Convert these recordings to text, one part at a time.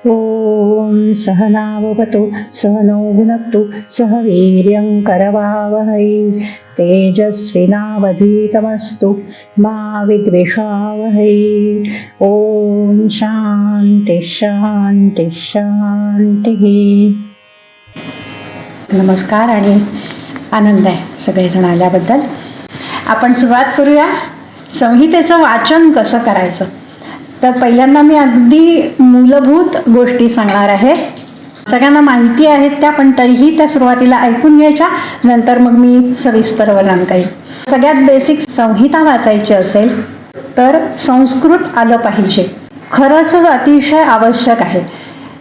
ॐ सहनाववतु सहनौ भुनक्तु सह वीर्यं करवावहै तेजस्विनावधीतमस्तु मा विद्विषावहै। ॐ शान्ति शान्ति शान्तिः। नमस्कार आणि आनंद आहे सगळेजण आल्याबद्दल. आपण सुरुवात करूया. संहितेचं वाचन कसं करायचं. तर पहिल्यांदा मी अगदी मूलभूत गोष्टी सांगणार आहे. सगळ्यांना माहिती आहेत त्या, पण तरीही त्या सुरुवातीला ऐकून घ्यायच्या, नंतर मग मी सविस्तर वर्णन करेन. सगळ्यात बेसिक, संहिता वाचायची असेल तर संस्कृत आलं पाहिजे. खरंच अतिशय आवश्यक आहे.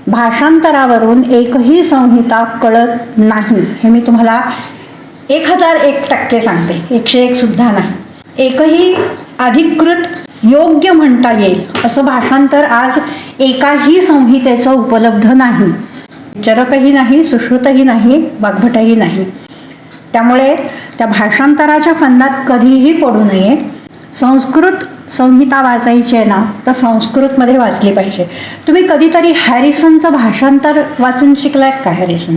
भाषांतरावरून एकही संहिता कळत नाही, हे मी तुम्हाला 1001% सांगते. 101 सुद्धा नाही. एकही अधिकृत योग्य म्हणता येईल असं भाषांतर आज एकाही संहितेचं उपलब्ध नाही. चरकही नाही, सुश्रुतही नाही, वाग्भटही नाही. त्यामुळे त्या भाषांतराच्या फंदात कधीही पडू नये. संस्कृत संहिता वाचायची आहे ना, तर संस्कृतमध्ये वाचली पाहिजे. तुम्ही कधीतरी हॅरिसनचं भाषांतर वाचून शिकलायत का? हॅरिसन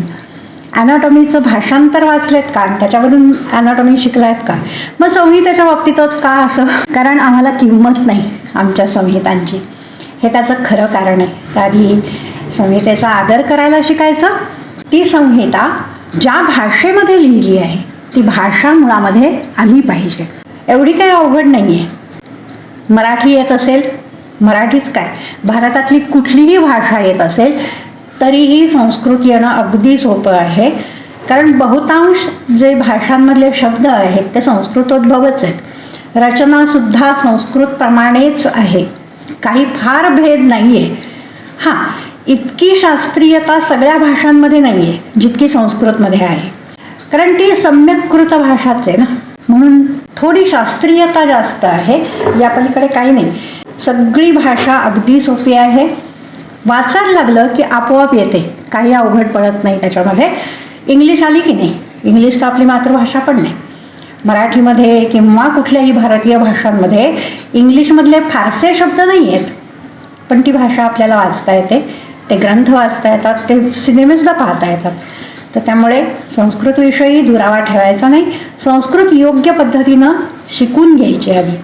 ॲनाटॉमीचं भाषांतर वाचलेत का? त्याच्यावरून ॲनाटॉमी शिकलायत का? मग संहितेच्या बाबतीतच का असं? कारण आम्हाला किंमत नाही आमच्या संहितांची. हे त्याचं खरं कारण आहे. आधी संहितेचा आदर करायला शिकायचं. ती संहिता ज्या भाषेमध्ये लिहिली आहे ती भाषा मुळामध्ये आली पाहिजे. एवढी काही अवघड नाही आहे. मराठी येत असेल, मराठीच काय, भारतातली कुठलीही भाषा येत असेल तरीही संस्कृत येणं अगदी सोपं आहे. कारण बहुतांश जे भाषांमधले शब्द आहेत ते संस्कृतोद्भवच आहेत. रचनासुद्धा संस्कृतप्रमाणेच आहे. काही फार भेद नाही आहे. हां, इतकी शास्त्रीयता सगळ्या भाषांमध्ये नाही आहे जितकी संस्कृतमध्ये आहे. कारण ती सम्यक्कृत भाषाच आहे ना, म्हणून थोडी शास्त्रीयता जास्त आहे. या पलीकडे काही नाही. सगळी भाषा अगदी सोपी आहे. वाचायला लागलं की आपोआप येते. काही अवघड पडत नाही त्याच्यामध्ये. इंग्लिश आली की नाही, इंग्लिश तर आपली मातृभाषा पण नाही. मराठीमध्ये किंवा कुठल्याही भारतीय भाषांमध्ये इंग्लिशमधले फारसे शब्द नाही आहेत, पण ती भाषा आपल्याला वाचता येते. ते ग्रंथ वाचता येतात, ते सिनेमेसुद्धा पाहता येतात. तर त्यामुळे संस्कृतविषयी दुरावा ठेवायचा नाही. संस्कृत योग्य पद्धतीनं शिकून घ्यायची आधी.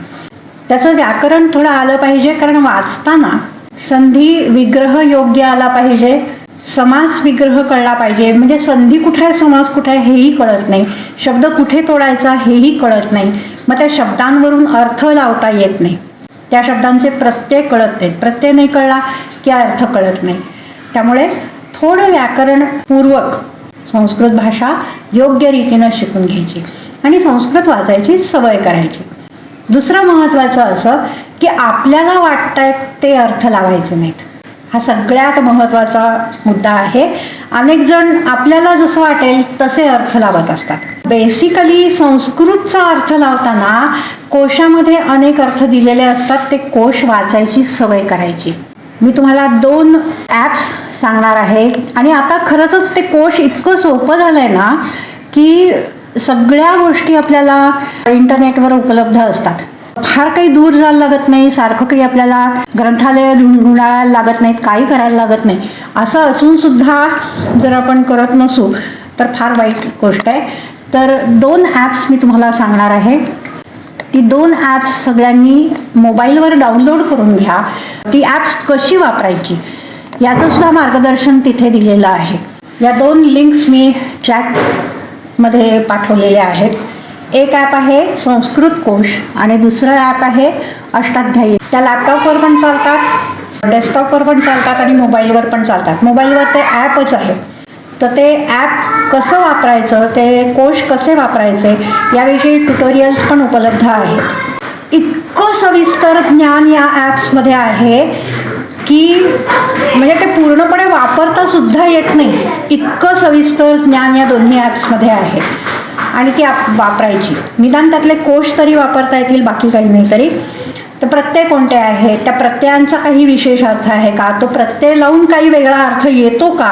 त्याचं व्याकरण थोडं आलं पाहिजे, कारण वाचताना संधी विग्रह योग्य आला पाहिजे, समास विग्रह कळला पाहिजे. म्हणजे संधी कुठे आहे, समास कुठे आहे हेही कळत नाही, शब्द कुठे तोडायचा हेही कळत नाही. मग त्या शब्दांवरून अर्थ लावता येत नाही, त्या शब्दांचे प्रत्यय कळत नाहीत. प्रत्यय नाही कळला की अर्थ कळत नाही. त्यामुळे थोडं व्याकरणपूर्वक संस्कृत भाषा योग्य रीतीनं शिकून घ्यायची आणि संस्कृत वाचायची सवय करायची. दुसरं महत्त्वाचं असं की आपल्याला वाटतंय ते अर्थ लावायचे नाहीत. हा सगळ्यात महत्त्वाचा मुद्दा आहे. अनेक जण आपल्याला जसं वाटेल तसे अर्थ लावत असतात. बेसिकली संस्कृतचा अर्थ लावताना कोशामध्ये अनेक अर्थ दिलेले असतात. ते कोश वाचायची सवय करायची. मी तुम्हाला 2 ॲप्स सांगणार आहे. आणि आता खरंच ते कोश इतकं सोपं झालं आहे ना की सगळ्या गोष्टी आपल्याला इंटरनेटवर उपलब्ध असतात. फार काही दूर जायला लागत नाही, सारखं काही आपल्याला ग्रंथालय ढूंढायला लागत नाहीत, काही करायला लागत नाही. असं असून सुद्धा जर आपण करत नसू तर फार वाईट गोष्ट आहे. तर 2 ॲप्स मी तुम्हाला सांगणार आहे. ती 2 ॲप्स सगळ्यांनी मोबाईलवर डाउनलोड करून घ्या. ती ॲप्स कशी वापरायची याचं सुद्धा मार्गदर्शन तिथे दिलेलं आहे. या 2 लिंक्स मी चॅटमध्ये पाठवलेल्या आहेत. एक ॲप आहे संस्कृत कोश आणि दुसरं ॲप आहे अष्टाध्यायी. त्या लॅपटॉपवर पण चालतात, डेस्कटॉपवर पण चालतात आणि मोबाईलवर पण चालतात. मोबाईलवर ते ॲपच आहे. तर ते ॲप कसं वापरायचं, ते कोश कसे वापरायचे याविषयी ट्युटोरियल्स पण उपलब्ध आहेत. इतकं सविस्तर ज्ञान या ॲप्समध्ये आहे की म्हणजे ते पूर्णपणे वापरता सुद्धा येत नाही, इतकं सविस्तर ज्ञान या दोन्ही ॲप्समध्ये आहे. आणि ती वापरायची. निदान त्यातले कोश तरी वापरता येतील, बाकी काही नाही तरी. तर प्रत्यय कोणते आहेत, त्या प्रत्ययांचा काही विशेष अर्थ आहे का, तो प्रत्यय लावून काही वेगळा अर्थ येतो का,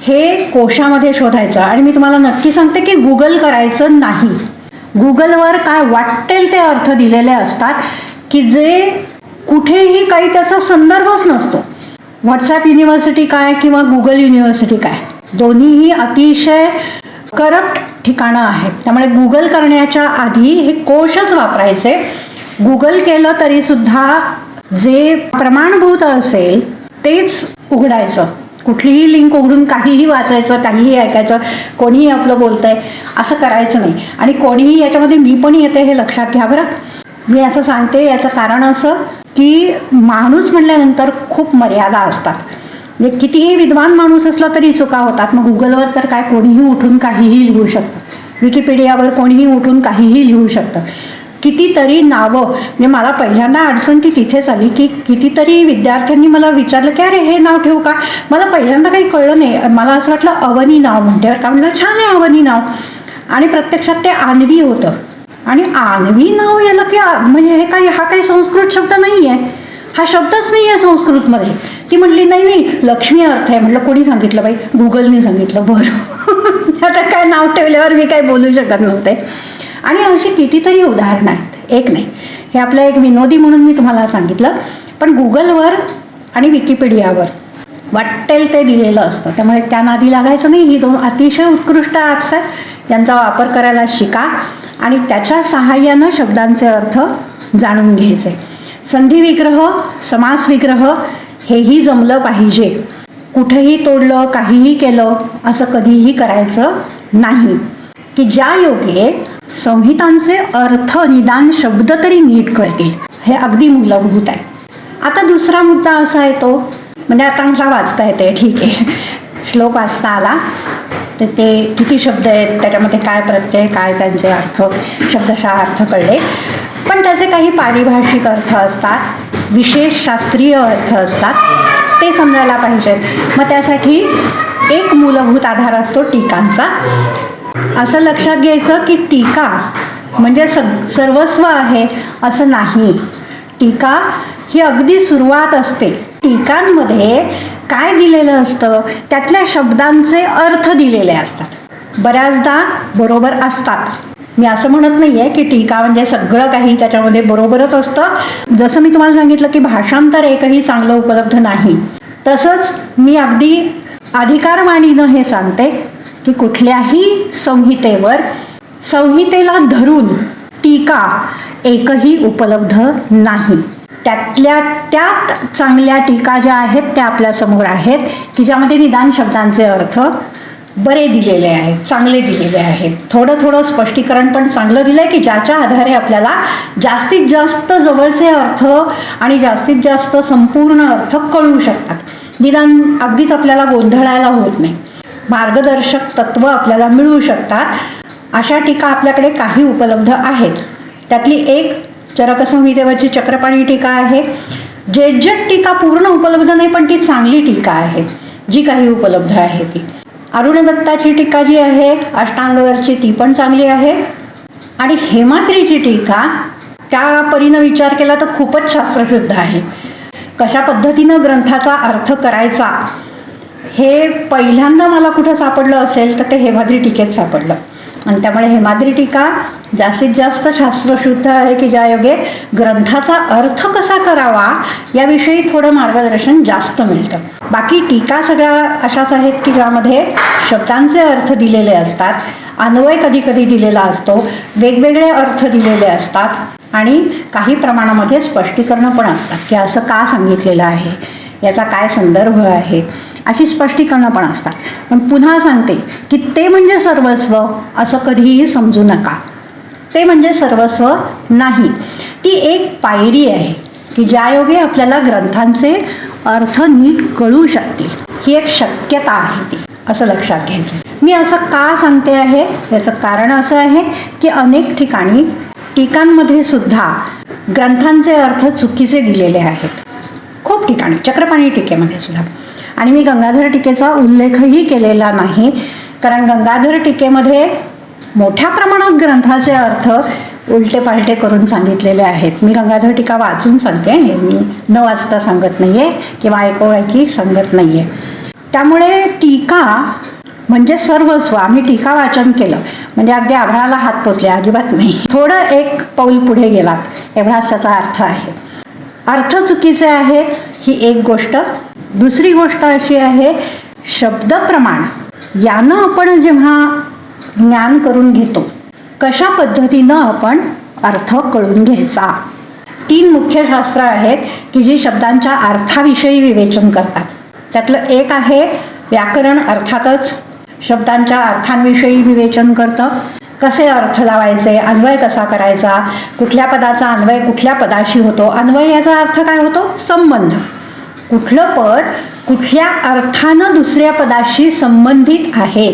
हे कोशामध्ये शोधायचं. आणि मी तुम्हाला नक्की सांगते की गुगल करायचं नाही. गुगलवर काय वाटेल ते अर्थ दिलेले असतात की जे कुठेही काही त्याचा संदर्भच नसतो. व्हॉट्सॲप युनिव्हर्सिटी काय किंवा गुगल युनिव्हर्सिटी काय, दोन्हीही अतिशय करप्ट ठिकाणं आहेत. त्यामुळे गुगल करण्याच्या आधी हे कोशच वापरायचे. गुगल केलं तरी सुद्धा जे प्रमाणभूत असेल तेच उघडायचं. कुठलीही लिंक उघडून काहीही वाचायचं, काहीही ऐकायचं, कोणीही आपलं बोलतंय असं करायचं नाही. आणि कोणीही याच्यामध्ये मी पण येते हे लक्षात घ्या बरं. मी असं सांगते याचं कारण असं की माणूस म्हटल्यानंतर खूप मर्यादा असतात. म्हणजे कितीही विद्वान माणूस असला तरी चुका होतात. मग गुगलवर तर काय कोणीही उठून काहीही लिहू शकतं, विकिपीडियावर कोणीही उठून काहीही लिहू शकतं. कितीतरी नावं, म्हणजे मला पहिल्यांदा अडचण ती तिथेच आली की कितीतरी विद्यार्थ्यांनी मला विचारलं की अरे हे नाव ठेवू का. मला पहिल्यांदा काही कळलं नाही. मला असं वाटलं अवनी नाव म्हणते का, म्हणलं छान आहे अवनी नाव. आणि प्रत्यक्षात ते आणवी होतं. आणि आणवी नाव याला की म्हणजे हे काही हा काही संस्कृत शब्द नाही आहे, हा शब्दच नाही आहे संस्कृतमध्ये. ती म्हटली नाही नाही लक्ष्मी अर्थ आहे. म्हटलं कोणी सांगितलं बाई, गुगलने सांगितलं. बरं आता काय नाव ठेवल्यावर मी काही बोलू शकत नव्हते. आणि अशी कितीतरी उदाहरणं आहेत, एक नाही. हे आपलं एक विनोदी म्हणून मी तुम्हाला सांगितलं. पण गुगलवर आणि विकिपीडियावर वाटेल ते दिलेलं असतं. त्यामुळे त्या नादी लागायचं नाही. ही दोन अतिशय उत्कृष्ट ॲप्स आहेत, यांचा वापर करायला शिका आणि त्याच्या सहाय्यानं शब्दांचे अर्थ जाणून घ्यायचे. संधी विग्रह, समास विग्रह हेही जमलं पाहिजे. कुठेही तोडलं, काहीही केलं असं कधीही करायचं नाही. की ज्या योगे संहितांचे अर्थ निदान शब्द तरी नीट कळतील, हे अगदी मूलभूत आहे. आता दुसरा मुद्दा असा येतो, म्हणजे आता मला वाचता येते ठीक आहे, श्लोक वाचता आला तर ते किती शब्द आहेत, त्याच्यामध्ये काय प्रत्यय, काय त्यांचे अर्थ, शब्दशः अर्थ कळले. पण त्याचे काही पारिभाषिक अर्थ असतात, विशेष शास्त्रीय अर्थ असतात, ते समजायला पाहिजेत. मग त्यासाठी एक मूलभूत आधार असतो टीकांचा. असं लक्षात घ्यायचं की टीका म्हणजे सर्वस्व आहे असं नाही. टीका ही अगदी सुरुवात असते. टीकांमध्ये काय दिलेलं असतं, त्यातल्या शब्दांचे अर्थ दिलेले असतात. बऱ्याचदा बरोबर असतात. मी असं म्हणत नाही आहे की टीका म्हणजे सगळं काही त्याच्यामध्ये बरोबरच असतं. जसं मी तुम्हाला सांगितलं की भाषांतर एकही चांगलं उपलब्ध नाही, तसंच मी अगदी अधिकारवाणीनं हे सांगते की कुठल्याही संहितेवर, संहितेला धरून टीका एकही उपलब्ध नाही. त्यातल्या त्यात चांगल्या टीका ज्या आहेत त्या आपल्यासमोर आहेत की ज्यामध्ये निदान शब्दांचे अर्थ बरे दिलेले आहेत, चांगले दिलेले आहेत. थोडं थोडं स्पष्टीकरण पण चांगलं दिलं आहे की ज्याच्या आधारे आपल्याला जास्तीत जास्त जवळचे अर्थ आणि जास्तीत जास्त संपूर्ण अर्थ कळू शकतात. निदान अगदीच आपल्याला गोंधळायला होत नाही. मार्गदर्शक तत्व आपल्याला मिळू शकतात. अशा टीका आपल्याकडे काही उपलब्ध आहेत. त्यातली एक चरकसंहितेवरची चक्रपाणी टीका आहे. जेज्जट टीका पूर्ण उपलब्ध नाही, पण ती चांगली टीका आहे जी काही उपलब्ध आहे ती. अरुणदत्ताची टीका जी आहे अष्टांगवरची, ती पण चांगली आहे. आणि हेमाद्रीची टीका त्या परीनं विचार केला तर खूपच शास्त्रशुद्ध आहे. कशा पद्धतीनं ग्रंथाचा अर्थ करायचा हे पहिल्यांदा मला कुठं सापडलं असेल तर ते हेमाद्री टीकेत सापडलं. आणि त्यामुळे हेमाद्री टीका जास्तीत जास्त शास्त्रशुद्ध आहे की ज्यायोगे ग्रंथाचा अर्थ कसा करावा याविषयी थोडं मार्गदर्शन जास्त मिळतं. बाकी टीका सगळ्या अशाच आहेत की ज्यामध्ये शब्दांचे अर्थ दिलेले असतात, अन्वय कधी कधी दिलेला असतो, वेगवेगळे अर्थ दिलेले असतात आणि काही प्रमाणामध्ये स्पष्टीकरणं पण असतात की असं का सांगितलेलं आहे, याचा काय संदर्भ आहे, अशी स्पष्टीकरणं पण असतात. पण पुन्हा सांगते की ते म्हणजे सर्वस्व असं कधीही समजू नका. ते म्हणजे सर्वस्व नाही. ती एक पायरी आहे की ज्यायोगे आपल्याला ग्रंथांचे अर्थ नीट कळू शकतील. ही एक शक्यता आहे ती, असं लक्षात घ्यायचं. मी असं का सांगते आहे याचं कारण असं आहे की अनेक ठिकाणी टीकांमध्ये सुद्धा ग्रंथांचे अर्थ चुकीचे दिलेले आहेत. खूप ठिकाणी चक्रपाणी टीकेमध्ये सुद्धा. आणि मी गंगाधर टीकेचा उल्लेखही केलेला नाही, कारण गंगाधर टीकेमध्ये मोठ्या प्रमाणात ग्रंथाचे अर्थ उलटे पालटे करून सांगितलेले आहेत. मी गंगाधर टीका वाचून सांगते, हे मी न वाचता सांगत नाही आहे किंवा ऐकोऐकी सांगत नाही आहे. त्यामुळे टीका म्हणजे सर्वस्व. आम्ही टीका वाचन केलं म्हणजे अगदी आभाळाला हात पोचले, अजिबात नाही. थोडं एक पाऊल पुढे गेलात एवढाच त्याचा अर्थ आहे. अर्थ चुकीचे आहेत ही एक गोष्ट. दुसरी गोष्ट अशी आहे, शब्द प्रमाण यानं आपण जेव्हा ज्ञान करून घेतो, कशा पद्धतीनं आपण अर्थ कळून घ्यायचा. 3 मुख्य शास्त्र आहेत की जी शब्दांच्या अर्थाविषयी विवेचन करतात. त्यातलं एक आहे व्याकरण, अर्थातच शब्दांच्या अर्थांविषयी विवेचन करतं. कसे अर्थ लावायचे, अन्वय कसा करायचा, कुठल्या पदाचा अन्वय कुठल्या पदाशी होतो. अन्वय याचा अर्थ काय होतो? संबंध. कुठलं पद कुठल्या अर्थानं दुसऱ्या पदाशी संबंधित आहे.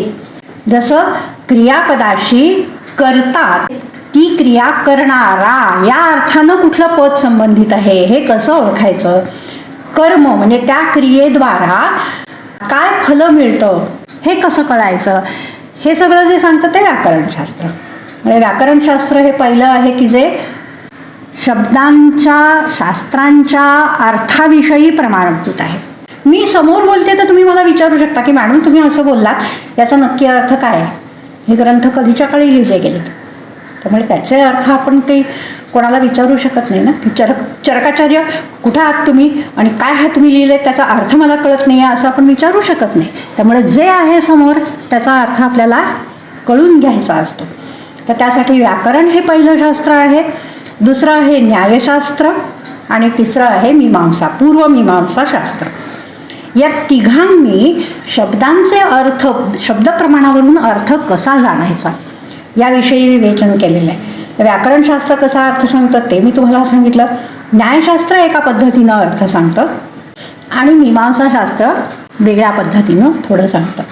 जसं क्रियापदाशी करतात, ती क्रिया करणारा या अर्थानं कुठलं पद संबंधित आहे हे कसं ओळखायचं. कर्म म्हणजे त्या क्रियेद्वारा काय फल मिळतं हे कसं कळायचं, हे सगळं जे सांगतं ते व्याकरणशास्त्र. म्हणजे व्याकरणशास्त्र हे पहिलं आहे की जे शब्दांच्या शास्त्रांच्या अर्थाविषयी प्रमाणभूत आहे. मी समोर बोलते तर तुम्ही मला विचारू शकता की मॅडम तुम्ही असं बोललात याचा नक्की अर्थ काय आहे. हे ग्रंथ कधीच्या काळी लिहिले गेले, त्यामुळे त्याचे अर्थ आपण काही कोणाला विचारू शकत नाही ना. चरकाचार्य कुठं आहात तुम्ही आणि काय हा तुम्ही लिहिले त्याचा अर्थ मला कळत नाही आहे असं आपण विचारू शकत नाही. त्यामुळे जे आहे समोर त्याचा अर्थ आपल्याला कळून घ्यायचा असतो. तर त्यासाठी व्याकरण हे पहिलं शास्त्र आहे, दुसरं आहे न्यायशास्त्र आणि तिसरं आहे मीमांसा, पूर्वमीमांसा शास्त्र. या तिघांनी शब्दांचे अर्थ, शब्द प्रमाणावरून अर्थ कसा जाणायचा याविषयी विवेचन केलेलं आहे. व्याकरणशास्त्र कसा अर्थ सांगतं ते मी तुम्हाला सांगितलं. न्यायशास्त्र एका पद्धतीनं अर्थ सांगतं आणि मीमांसाशास्त्र वेगळ्या पद्धतीनं थोडं सांगतं.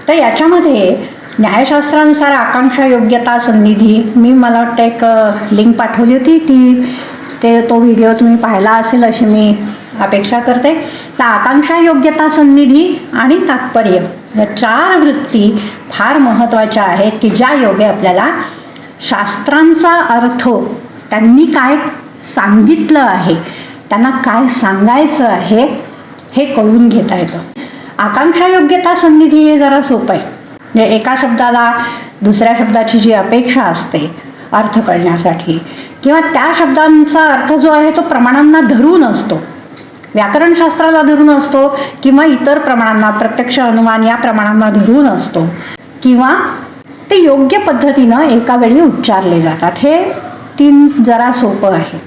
तर याच्यामध्ये न्यायशास्त्रानुसार आकांक्षा, योग्यता, सन्निधी, मला वाटतं एक लिंक पाठवली होती, तो व्हिडिओ तुम्ही पाहिला असेल अशी मी अपेक्षा करते. तर आकांक्षा, योग्यता, सन्निधी आणि तात्पर्य या 4 वृत्ती फार महत्त्वाच्या आहेत की ज्या योगे आपल्याला शास्त्रांचा अर्थ, त्यांनी काय सांगितलं आहे, त्यांना काय सांगायचं आहे हे कळून घेता येतं. आकांक्षा, योग्यता, सन्निधी हे जरा सोपं आहे. म्हणजे एका शब्दाला दुसऱ्या शब्दाची जी अपेक्षा असते अर्थ कळण्यासाठी, किंवा त्या शब्दांचा अर्थ जो आहे तो प्रमाणांना धरून असतो, व्याकरणशास्त्राला धरून असतो किंवा इतर प्रमाणांना, प्रत्यक्ष, अनुमान या प्रमाणांना धरून असतो, किंवा ते योग्य पद्धतीनं एका वेळी उच्चारले जातात. हे 3 जरा सोपं आहे.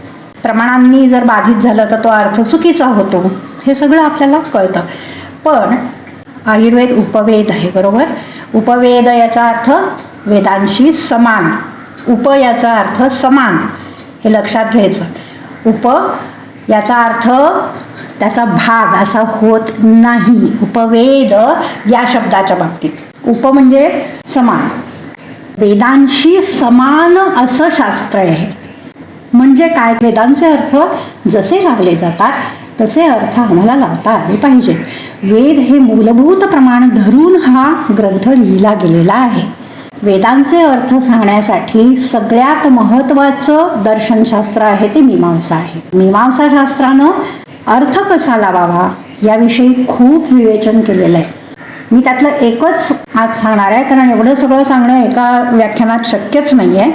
प्रमाणांनी जर बाधित झालं तर तो अर्थ चुकीचा होतो, हे सगळं आपल्याला कळतं. पण आयुर्वेद उपवेद आहे, बरोबर. उपवेद याचा अर्थ वेदांशी समान, उप याचा अर्थ समान, हे लक्षात घ्यायचं. उप याचा अर्थ त्याचा भाग असा होत नाही उपवेद या शब्दाच्या बाबतीत. उप म्हणजे समान, वेदांशी समान असं शास्त्र आहे. म्हणजे काय, वेदांचे अर्थ जसे लावले जातात तसे अर्थ आम्हाला लावता आले पाहिजे. वेद हे मूलभूत प्रमाण धरून हा ग्रंथ लिहिला गेलेला आहे. वेदांचे अर्थ सांगण्यासाठी सगळ्यात महत्त्वाचं दर्शनशास्त्र आहे ते मीमांसा आहे. मीमांसा शास्त्रानं अर्थ कसा लावावा याविषयी खूप विवेचन केलेलं आहे. मी त्यातलं एकच आज सांगणार आहे, कारण एवढं सगळं सांगणं एका व्याख्यानात शक्यच नाही आहे.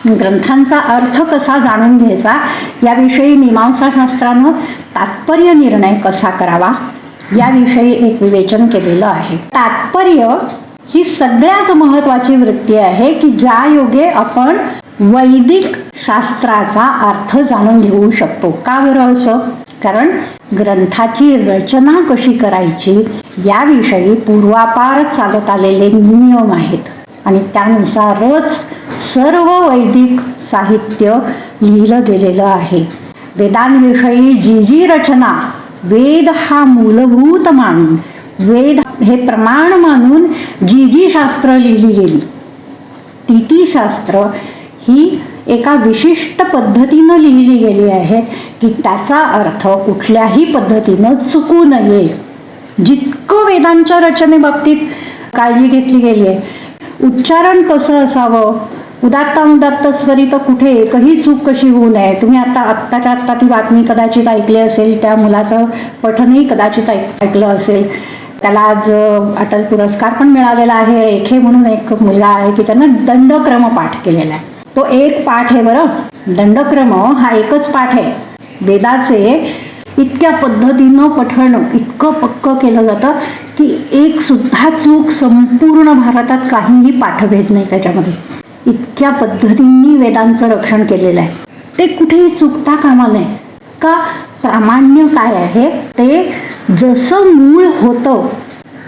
ग्रंथांचा अर्थ कसा जाणून घ्यायचा याविषयी मीमांसाशास्त्रानं तात्पर्य निर्णय कसा करावा याविषयी एक विवेचन केलेलं आहे. तात्पर्य ही सगळ्यात महत्त्वाची वृत्ती आहे की ज्या योगे आपण वैदिक शास्त्राचा अर्थ जाणून घेऊ शकतो. का बरं असं? कारण ग्रंथाची रचना कशी करायची याविषयी पूर्वापार चालत आलेले नियम आहेत आणि त्यानुसारच सर्व वैदिक साहित्य लिहिलं गेलेलं आहे. वेदांविषयी जी रचना वेद हा मूलभूत मानून, वेद हे प्रमाण मानून जी शास्त्र लिहिली गेली ती शास्त्र ही एका विशिष्ट पद्धतीनं लिहिली गेली आहे की त्याचा अर्थ कुठल्याही पद्धतीनं चुकू नये. जितकं वेदांच्या रचनेबाबतीत काळजी घेतली गेली आहे, उच्चारण कसं असावं, उदात्त स्वरित कुठे एकही चूक कशी होऊ नये. तुम्ही आत्ताच्या आत्ता ती बातमी कदाचित ऐकली असेल, त्या मुलाचं पठणही कदाचित ऐकलं असेल. त्याला आज अटल पुरस्कार पण मिळालेला आहे. रेखे म्हणून एक मुलगा आहे की त्यानं दंडक्रम पाठ केलेला आहे. तो एक पाठ आहे बरं, दंडक्रम हा एकच पाठ आहे. वेदाचे इतक्या पद्धतीनं पठण इतकं पक्कं केलं जातं की एक सुद्धा चूक संपूर्ण भारतात काहीही पाठभेद नाही त्याच्यामध्ये. इतक्या पद्धतींनी वेदांचं रक्षण केलेलं आहे. ते कुठेही चुकता कामा नये. का? प्रामाण्य काय आहे ते जसं मूळ होतं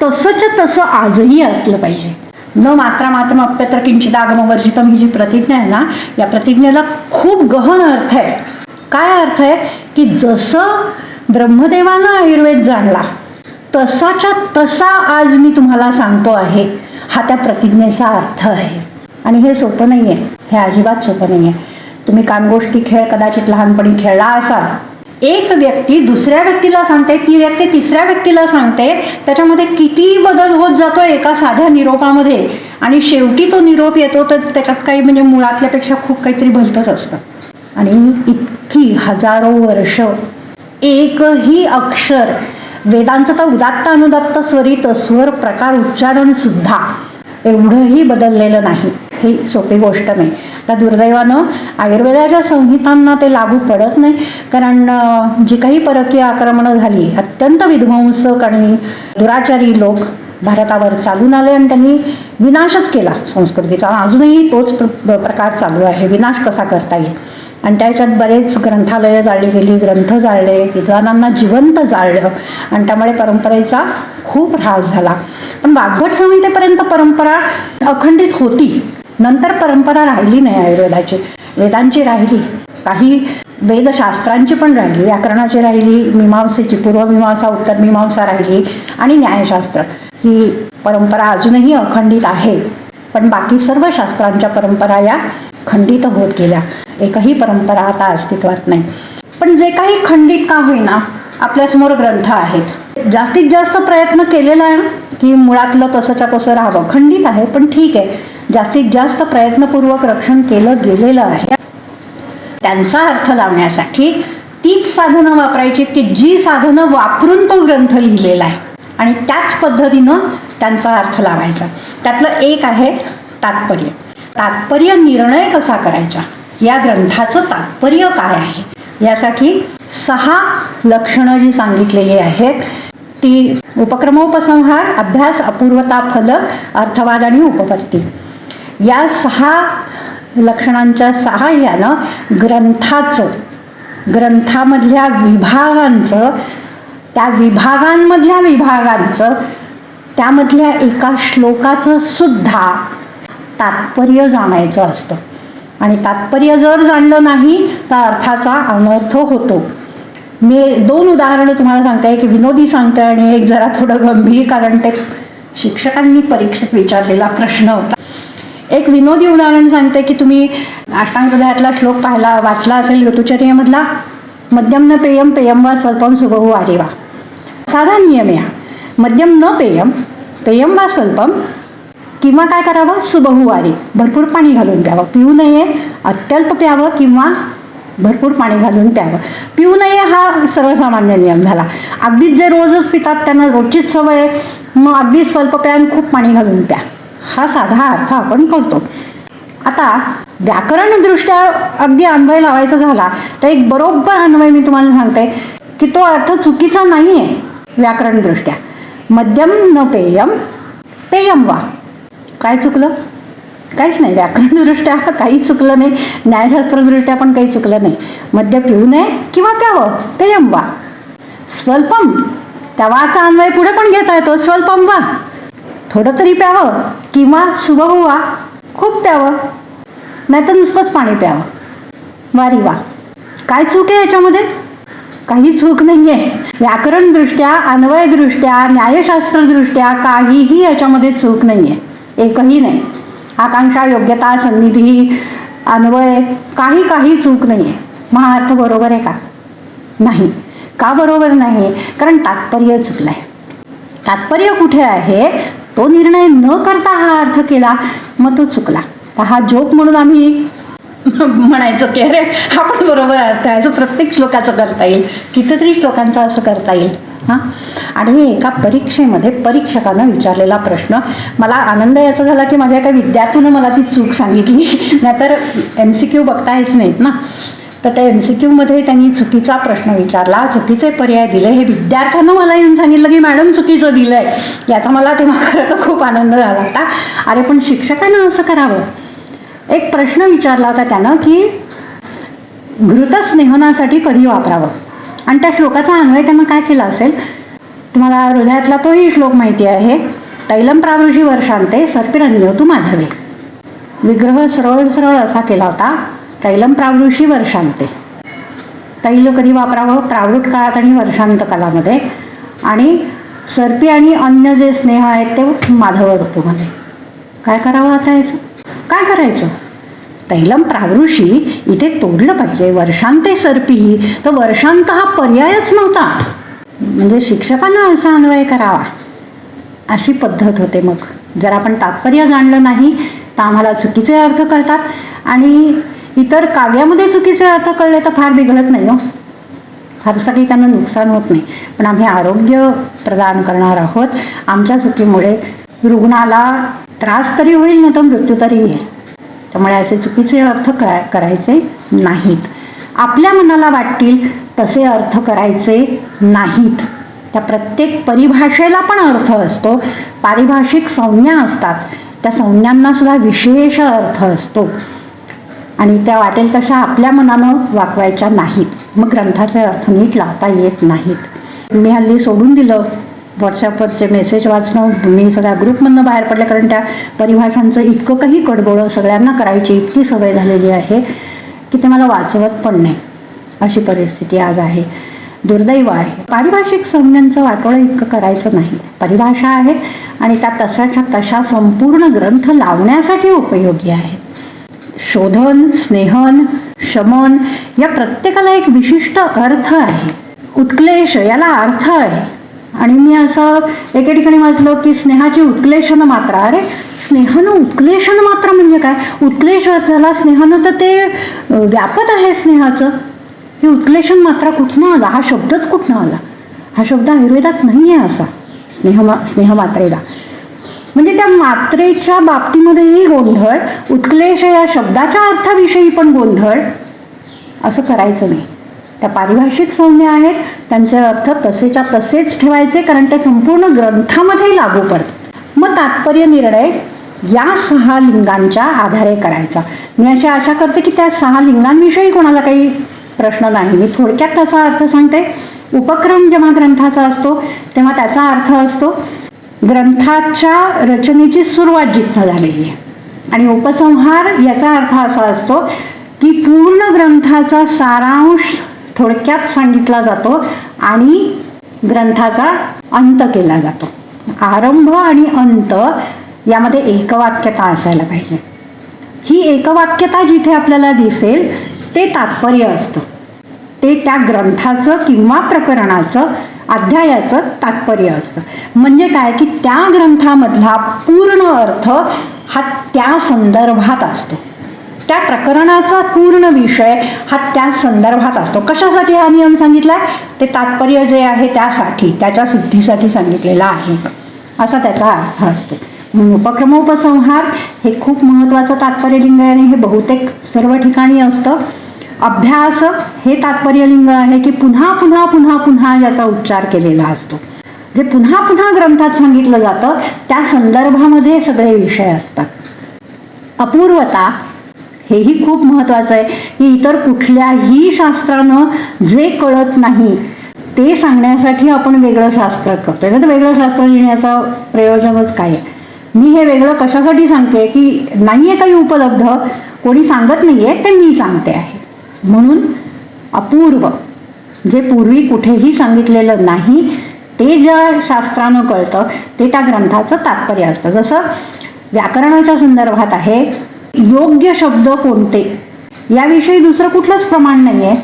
तसंच तसं आजही असलं पाहिजे. न मात्रा मात्र अप्यत्र किंचित आगमवर्जितम ही जी प्रतिज्ञा आहे ना, या प्रतिज्ञेला खूप गहन अर्थ आहे. काय अर्थ आहे की जसं ब्रह्मदेवानं आयुर्वेद जाणला तसाच्या तसा आज मी तुम्हाला सांगतो आहे, हा त्या प्रतिज्ञेचा अर्थ आहे. आणि हे सोपं नाही आहे, हे अजिबात सोपं नाही आहे. तुम्ही कानगोष्टी खेळ कदाचित लहानपणी खेळला असाल. एक व्यक्ती दुसऱ्या व्यक्तीला सांगते, ती व्यक्ती तिसऱ्या व्यक्तीला सांगते, त्याच्यामध्ये किती बदल होत जातो एका साध्या निरोपामध्ये. आणि शेवटी तो निरोप येतो तर त्याच्यात काही म्हणजे मुळातल्यापेक्षा खूप काहीतरी भलतंच असतं. आणि इतकी हजारो वर्ष एकही अक्षर वेदांचं तर उदात्त अनुदात्त स्वरित स्वर प्रकार उच्चारण सुद्धा एवढंही बदललेलं नाही. ही सोपी गोष्ट नाही. तर दुर्दैवानं आयुर्वेदाच्या संहितांना ते लागू पडत नाही. कारण जी काही परकीय आक्रमणं झाली, अत्यंत विध्वंसक आणि दुराचारी लोक भारतावर चालून आले आणि त्यांनी विनाशच केला संस्कृतीचा. अजूनही तोच प्रकार चालू आहे, विनाश कसा करता येईल. आणि त्याच्यात बरेच ग्रंथालयं जाळली गेली, ग्रंथ जाळले, विद्वानांना जिवंत जाळलं आणि त्यामुळे परंपरेचा खूप ऱ्हास झाला. पण वाग्भट संहितेपर्यंत परंपरा अखंडित होती. नंतर परंपरा राहिली नाही आयुर्वेदाची. वेदांची राहिली, काही वेदशास्त्रांची पण राहिली, व्याकरणाची राहिली, मीमांसेची पूर्वमीमांसा उत्तरमीमांसा राहिली आणि न्यायशास्त्र. ही परंपरा अजूनही अखंडित आहे. पण बाकी सर्व शास्त्रांच्या परंपरा या खंडित होत गेल्या. एकही परंपरा आता अस्तित्वात नाही. पण जे काही खंडित का होईना आपल्यासमोर ग्रंथ आहेत. जास्तीत जास्त प्रयत्न केलेला आहे की मुळातलं तसंच्या तसं राहावं. खंडित आहे पण ठीक आहे, जास्तीत जास्त प्रयत्नपूर्वक रक्षण केलं गेलेलं आहे. त्यांचा अर्थ लावण्यासाठी तीच साधनं वापरायची की जी साधनं वापरून तो ग्रंथ लिहिलेला आहे आणि त्याच पद्धतीनं त्यांचा अर्थ लावायचा. त्यातलं एक आहे तात्पर्य. तात्पर्य निर्णय कसा करायचा, या ग्रंथाचं तात्पर्य काय आहे, यासाठी 6 लक्षणं जी सांगितलेली आहेत ती उपक्रमोपसंहार, अभ्यास, अपूर्वता, फलक, अर्थवाद आणि उपपत्ती. या 6 लक्षणांच्या सहाय्यानं ग्रंथाचं, ग्रंथामधल्या विभागांचं, त्या विभागांमधल्या विभागांचं, त्यामधल्या एका श्लोकाचं सुद्धा तात्पर्य जाणायचं असतं. आणि तात्पर्य जर जाणलं नाही तर अर्थाचा अनर्थ होतो. मी 2 उदाहरणं तुम्हाला सांगते. एक विनोदी सांगते आणि एक जरा थोडं गंभीर, कारण ते शिक्षकांनी परीक्षेत विचारलेला प्रश्न होता. एक विनोदी उदाहरण सांगते की तुम्ही अष्टांग हृदयातला श्लोक वाचला असेल ऋतुचर्येमधला, मध्यम न पेयम पेयम वा स्वल्पम सुबहू आरे वा. साधा नियम या, मध्यम न पेयम, पेयम वा स्वल्पम, किंवा काय करावं, सुबहुवारी, भरपूर पाणी घालून प्यावं. पिऊ नये, अत्यल्प प्यावं किंवा भरपूर पाणी घालून प्यावं. पिऊ नये हा सर्वसामान्य नियम झाला. अगदीच जे रोजच पितात त्यांना रोजचीच सवय, मग अगदी स्वल्प प्या आणि खूप पाणी घालून प्या, हा साधा अर्थ आपण करतो. आता व्याकरणदृष्ट्या अगदी अन्वय लावायचा झाला तर एक बरोबर अन्वय मी तुम्हाला सांगते की तो अर्थ चुकीचा नाही आहे व्याकरणदृष्ट्या. मध्यम न पेयम पेयम वा. काय चुकलं? काहीच नाही. व्याकरणदृष्ट्या काहीच चुकलं नाही, न्यायशास्त्रदृष्ट्या पण काही चुकलं नाही. मद्य पिऊ नये किंवा प्यावं, पेयम वा. स्वल्पम, त्या वाचा अन्वय पुढे पण घेता येतो, स्वल्पम वा, थोडं तरी प्यावं, किंवा सुबहू वा, खूप प्यावं, नाही तर नुसतंच पाणी प्यावं, वारी वा. काय चूक आहे याच्यामध्ये? काही चूक नाही आहे. व्याकरणदृष्ट्या, अन्वयदृष्ट्या, न्यायशास्त्रदृष्ट्या काहीही याच्यामध्ये चूक नाही आहे, एकही नाही. आकांक्षा, योग्यता, सन्निधी, अन्वय, काही चूक नाही आहे. मग हा अर्थ बरोबर आहे का? नाही. का बरोबर नाही? कारण तात्पर्य चुकलं आहे. तात्पर्य कुठे आहे तो निर्णय न करता हा अर्थ केला, मग तो चुकला. हा जोक म्हणून आम्ही म्हणायचो की अरे हा पण बरोबर अर्थ आहे, असं प्रत्येक श्लोकाचं करता येईल, कितीतरी श्लोकांचं असं करता येईल. हां. आणि एका परीक्षेमध्ये परीक्षकानं विचारलेला प्रश्न, मला आनंद याचा झाला की माझ्या एका विद्यार्थ्यानं मला ती चूक सांगितली, नाहीतर MCQ बघता येत नाहीत ना. तर त्या MCQ मध्ये त्यांनी चुकीचा प्रश्न विचारला, चुकीचे पर्याय दिले. हे विद्यार्थ्यांना मला येऊन सांगितलं की मॅडम चुकीचं दिलंय. याचा मला तेव्हा खरं तर खूप आनंद झाला होता. अरे पण शिक्षकांना असं करावं. एक प्रश्न विचारला होता त्यानं की घृतस्नेहनासाठी कधी वापरावं, आणि त्या श्लोकाचा अन्वय त्यानं काय केला असेल, तुम्हाला हृदयातला तोही श्लोक माहिती आहे. तैलम प्रावृषी वर्षांते सर्पिरन्योतु माधवे. विग्रह सरळ सरळ असा केला होता, तैलम प्रावृषी वर्षांते. तैल कधी वापरावं, प्रावृत काळात आणि वर्षांत कालामध्ये. आणि सर्पी आणि अन्य जे स्नेह आहेत ते माधव ऋतूमध्ये. काय करावं आता याचं, काय करायचं? तैलम प्रावृषी इथे तोडलं पाहिजे. वर्षांते सर्पीही, तर वर्षांत हा पर्यायच नव्हता. म्हणजे शिक्षकांना असा अन्वय करावा अशी पद्धत होते. मग जर आपण तात्पर्य जाणलं नाही तर आम्हाला चुकीचे अर्थ कळतात, आणि इतर काव्यामध्ये चुकीचे अर्थ कळले तर फार बिघडत नाही हो, फारसं काही त्यांना नुकसान होत नाही. पण आम्ही आरोग्य प्रदान करणार आहोत. आमच्या चुकीमुळे रुग्णाला त्रास तरी होईल, ना तर मृत्यू तरी येईल. त्यामुळे असे चुकीचे अर्थ करायचे नाहीत. आपल्या मनाला वाटतील तसे अर्थ करायचे नाहीत. त्या प्रत्येक परिभाषेला पण अर्थ असतो. पारिभाषिक संज्ञा असतात, त्या संज्ञांना सुद्धा विशेष अर्थ असतो, आणि त्या वाटेल तशा आपल्या मनानं वाकवायच्या नाहीत. मग ग्रंथाचे अर्थ नीट लावता येत नाहीत. मी हल्ली सोडून दिलं व्हॉट्सॲपवरचे मेसेज वाचणं. मी सगळ्या ग्रुपमधनं बाहेर पडले, कारण त्या परिभाषांचं इतकं काही कडबोळं सगळ्यांना करायची इतकी सवय झालेली आहे की ते मला वाचवत पण नाही. अशी परिस्थिती आज आहे. दुर्दैव आहे. पारिभाषिक संज्ञांचं वाटोळं इतकं करायचं नाही. परिभाषा आहेत आणि त्या तशाच्या तशा संपूर्ण ग्रंथ लावण्यासाठी उपयोगी आहेत. शोधन, स्नेहन, शमन या प्रत्येकाला एक विशिष्ट अर्थ आहे. उत्क्लेश याला अर्थ आहे. आणि मी असं एके ठिकाणी वाचलं की स्नेहाची उत्क्लेशन मात्रा. अरे स्नेहानं उत्क्लेशन मात्रा म्हणजे काय? उत्क्लेश अर्थाला स्नेहानं तर ते व्यापत आहे स्नेहाचं. ही उत्क्लेशन मात्रा कुठनं आला? हा शब्दच कुठनं आला? हा शब्द आयुर्वेदात नाही आहे असा. स्नेहमात्रेला म्हणजे त्या मात्रेच्या बाबतीमध्येही गोंधळ, उत्क्लेश या शब्दाच्या अर्थाविषयी पण गोंधळ, असं करायचं नाही. त्या पारिभाषिक संज्ञा आहेत, त्यांचे अर्थ तसेच्या तसेच ठेवायचे, कारण ते संपूर्ण ग्रंथामध्ये लागू पडतात. मग तात्पर्य निर्णय या 6 लिंगांच्या आधारे करायचा. मी अशी आशा करते की त्या 6 लिंगांविषयी कोणाला काही प्रश्न नाही. मी थोडक्यात त्याचा अर्थ सांगते. उपक्रम जेव्हा ग्रंथाचा असतो तेव्हा त्याचा अर्थ असतो ग्रंथाच्या रचनेची सुरुवात जिथनं झालेली आहे. आणि उपसंहार याचा अर्थ असा असतो की पूर्ण ग्रंथाचा सारांश थोडक्यात सांगितला जातो आणि ग्रंथाचा अंत केला जातो. आरंभ आणि अंत यामध्ये एकवाक्यता असायला पाहिजे. ही एकवाक्यता जिथे आपल्याला दिसेल ते तात्पर्य असतं. ते त्या ग्रंथाचं किंवा प्रकरणाचं, अध्यायाचं तात्पर्य असतं. म्हणजे काय की त्या ग्रंथामधला पूर्ण अर्थ हा त्या संदर्भात असतो. त्या प्रकरणाचा पूर्ण विषय हा त्या संदर्भात असतो. कशासाठी हा नियम सांगितलाय? ते तात्पर्य जे आहे त्यासाठी, त्याच्या सिद्धीसाठी सांगितलेला आहे, असा त्याचा अर्थ असतो. म्हणून उपक्रमोपसंहार हे खूप महत्त्वाचं तात्पर्यलिंग आहे आणि हे बहुतेक सर्व ठिकाणी असतं. अभ्यास हे तात्पर्यलिंग आहे की पुन्हा पुन्हा पुन्हा पुन्हा याचा उच्चार केलेला असतो. जे पुन्हा पुन्हा ग्रंथात सांगितलं जातं त्या संदर्भामध्ये सगळे विषय असतात. अपूर्वता हेही खूप महत्त्वाचं आहे की इतर कुठल्याही शास्त्रानं जे कळत नाही ते सांगण्यासाठी आपण वेगळं शास्त्र करतोय. तर वेगळं शास्त्र लिहिण्याचं प्रयोजनच काय आहे? मी हे वेगळं कशासाठी सांगते की नाही आहे काही उपलब्ध, कोणी सांगत नाही आहे, ते मी सांगते आहे. म्हणून अपूर्व, जे पूर्वी कुठेही सांगितलेलं नाही ते ज्या शास्त्रानं कळतं ते त्या ग्रंथाचं तात्पर्य असतं. जसं व्याकरणाच्या संदर्भात आहे, योग्य शब्द कोणते याविषयी दुसरं कुठलंच प्रमाण नाही आहे.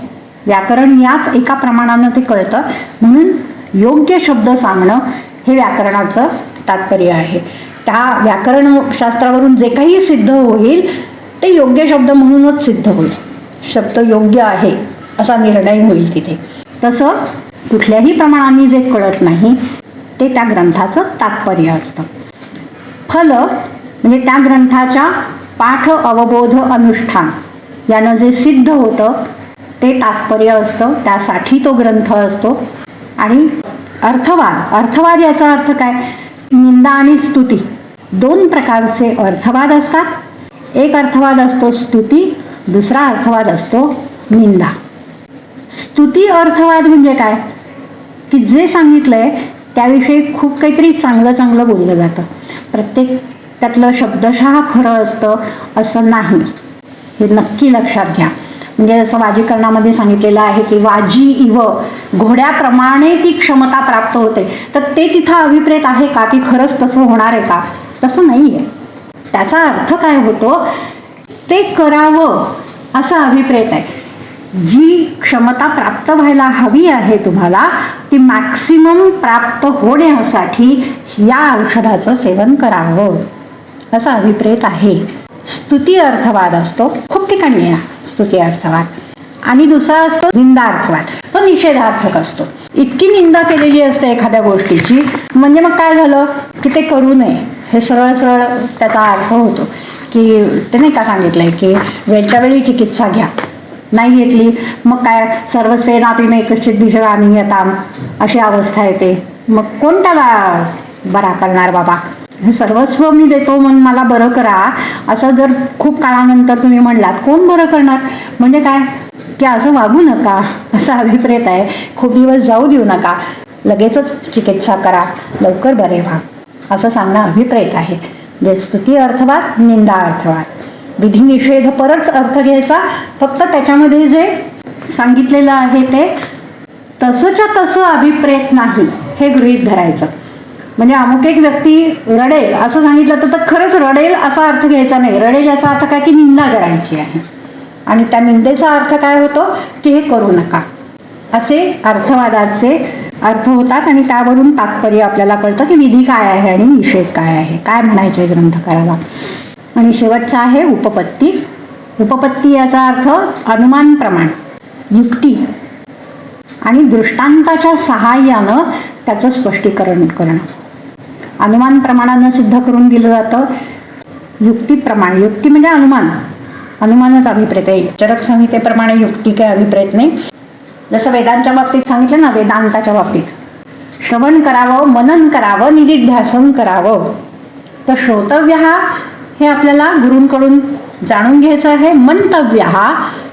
व्याकरण याच एका प्रमाणानं ते कळतं. म्हणून योग्य शब्द सांगणं हे व्याकरणाचं तात्पर्य आहे. त्या व्याकरणशास्त्रावरून जे काही सिद्ध होईल ते योग्य शब्द म्हणूनच सिद्ध होईल. शब्द योग्य आहे असा निर्णय होईल तिथे. तसं कुठल्याही प्रमाणाने जे कळत नाही ते त्या ग्रंथाचं तात्पर्य असतं. फल म्हणजे त्या ग्रंथाच्या पाठ, अवबोध, अनुष्ठान यानं जे सिद्ध होतं ते तात्पर्य असतं, त्यासाठी तो ग्रंथ असतो. आणि अर्थवाद याचा अर्थ काय? निंदा आणि स्तुती दोन प्रकारचे अर्थवाद असतात. एक अर्थवाद असतो स्तुती, दुसरा अर्थवाद असतो निंदा. स्तुती अर्थवाद म्हणजे काय? की जे सांगितलंय त्याविषयी खूप काहीतरी चांगलं चांगलं बोललं जातं. प्रत्येक त्यातलं शब्दशः खरं असतं असं नाही, हे नक्की लक्षात घ्या. म्हणजे जसं वाजीकरणामध्ये सांगितलेलं आहे की वाजी इव, घोड्याप्रमाणे ती क्षमता प्राप्त होते. तर ते तिथं अभिप्रेत आहे का की खरंच तसं होणार आहे का? तसं नाही आहे. त्याचा अर्थ काय होतो? ते करावं असा अभिप्रेत आहे. जी क्षमता प्राप्त व्हायला हवी आहे तुम्हाला, ती मॅक्सिमम प्राप्त होण्यासाठी या औषधाचं सेवन करावं असा अभिप्रेत आहे. स्तुती अर्थवाद असतो, खूप ठिकाणी आहे स्तुती अर्थवाद. आणि दुसरा असतो निंदार्थवाद, तो निषेधार्थक असतो. इतकी निंदा केलेली असते एखाद्या गोष्टीची, म्हणजे मग काय झालं की ते करू नये हे सरळ सरळ त्याचा अर्थ होतो. की ते नाही का सांगितलंय की वेळच्या वेळी चिकित्सा घ्या, नाही घेतली मग काय सर्वस्वेनापि मे कश्चित् भिषगामीयताम अशी अवस्था येते. मग कोण त्याला बरा करणार बाबा? हे सर्वस्व मी देतो म्हणून मला बरं करा असं जर खूप काळानंतर तुम्ही म्हणलात, कोण बरं करणार? म्हणजे काय की असं वागू नका असा अभिप्रेत आहे. खूप दिवस जाऊ देऊ नका, लगेचच चिकित्सा करा, लवकर बरे व्हा असं सांगणं अभिप्रेत आहे. जे स्तुती अर्थवाद, निंदा अर्थवाद. विधी निषेध परच अर्थ घ्यायचा, फक्त त्याच्यामध्ये जे सांगितलेलं आहे ते तसंच्या तसं अभिप्रेत नाही हे गृहीत धरायचं. म्हणजे अमुक एक व्यक्ती रडेल असं सांगितलं तर खरंच रडेल असा अर्थ घ्यायचा नाही. रडेल याचा अर्थ काय की निंदा करायची आहे, आणि त्या निंदेचा अर्थ काय होतो की हे करू नका असे अर्थवादाचे अर्थ होतात. आणि त्यावरून तात्पर्य आपल्याला कळतं की विधी काय आहे आणि निषेध काय आहे, काय म्हणायचं आहे ग्रंथकाराला. आणि शेवटचा आहे उपपत्ती. उपपत्ती याचा अर्थ अनुमान प्रमाण, युक्ती आणि दृष्टांताच्या सहाय्यानं त्याचं स्पष्टीकरण करणं. अनुमान प्रमाणानं सिद्ध करून दिलं जातं. युक्ती प्रमाण, युक्ती म्हणजे अनुमानच अभिप्रेत आहे. चरक संहितेप्रमाणे युक्ती काय अभिप्रेत नाही. जसं वेदांच्या बाबतीत सांगितलं ना, वेदांताच्या बाबतीत श्रवण करावं, मनन करावं, निदिध्यासन करावं. तर श्रोतव्य हा हे आपल्याला गुरूंकडून जाणून घ्यायचं आहे. मंतव्य हा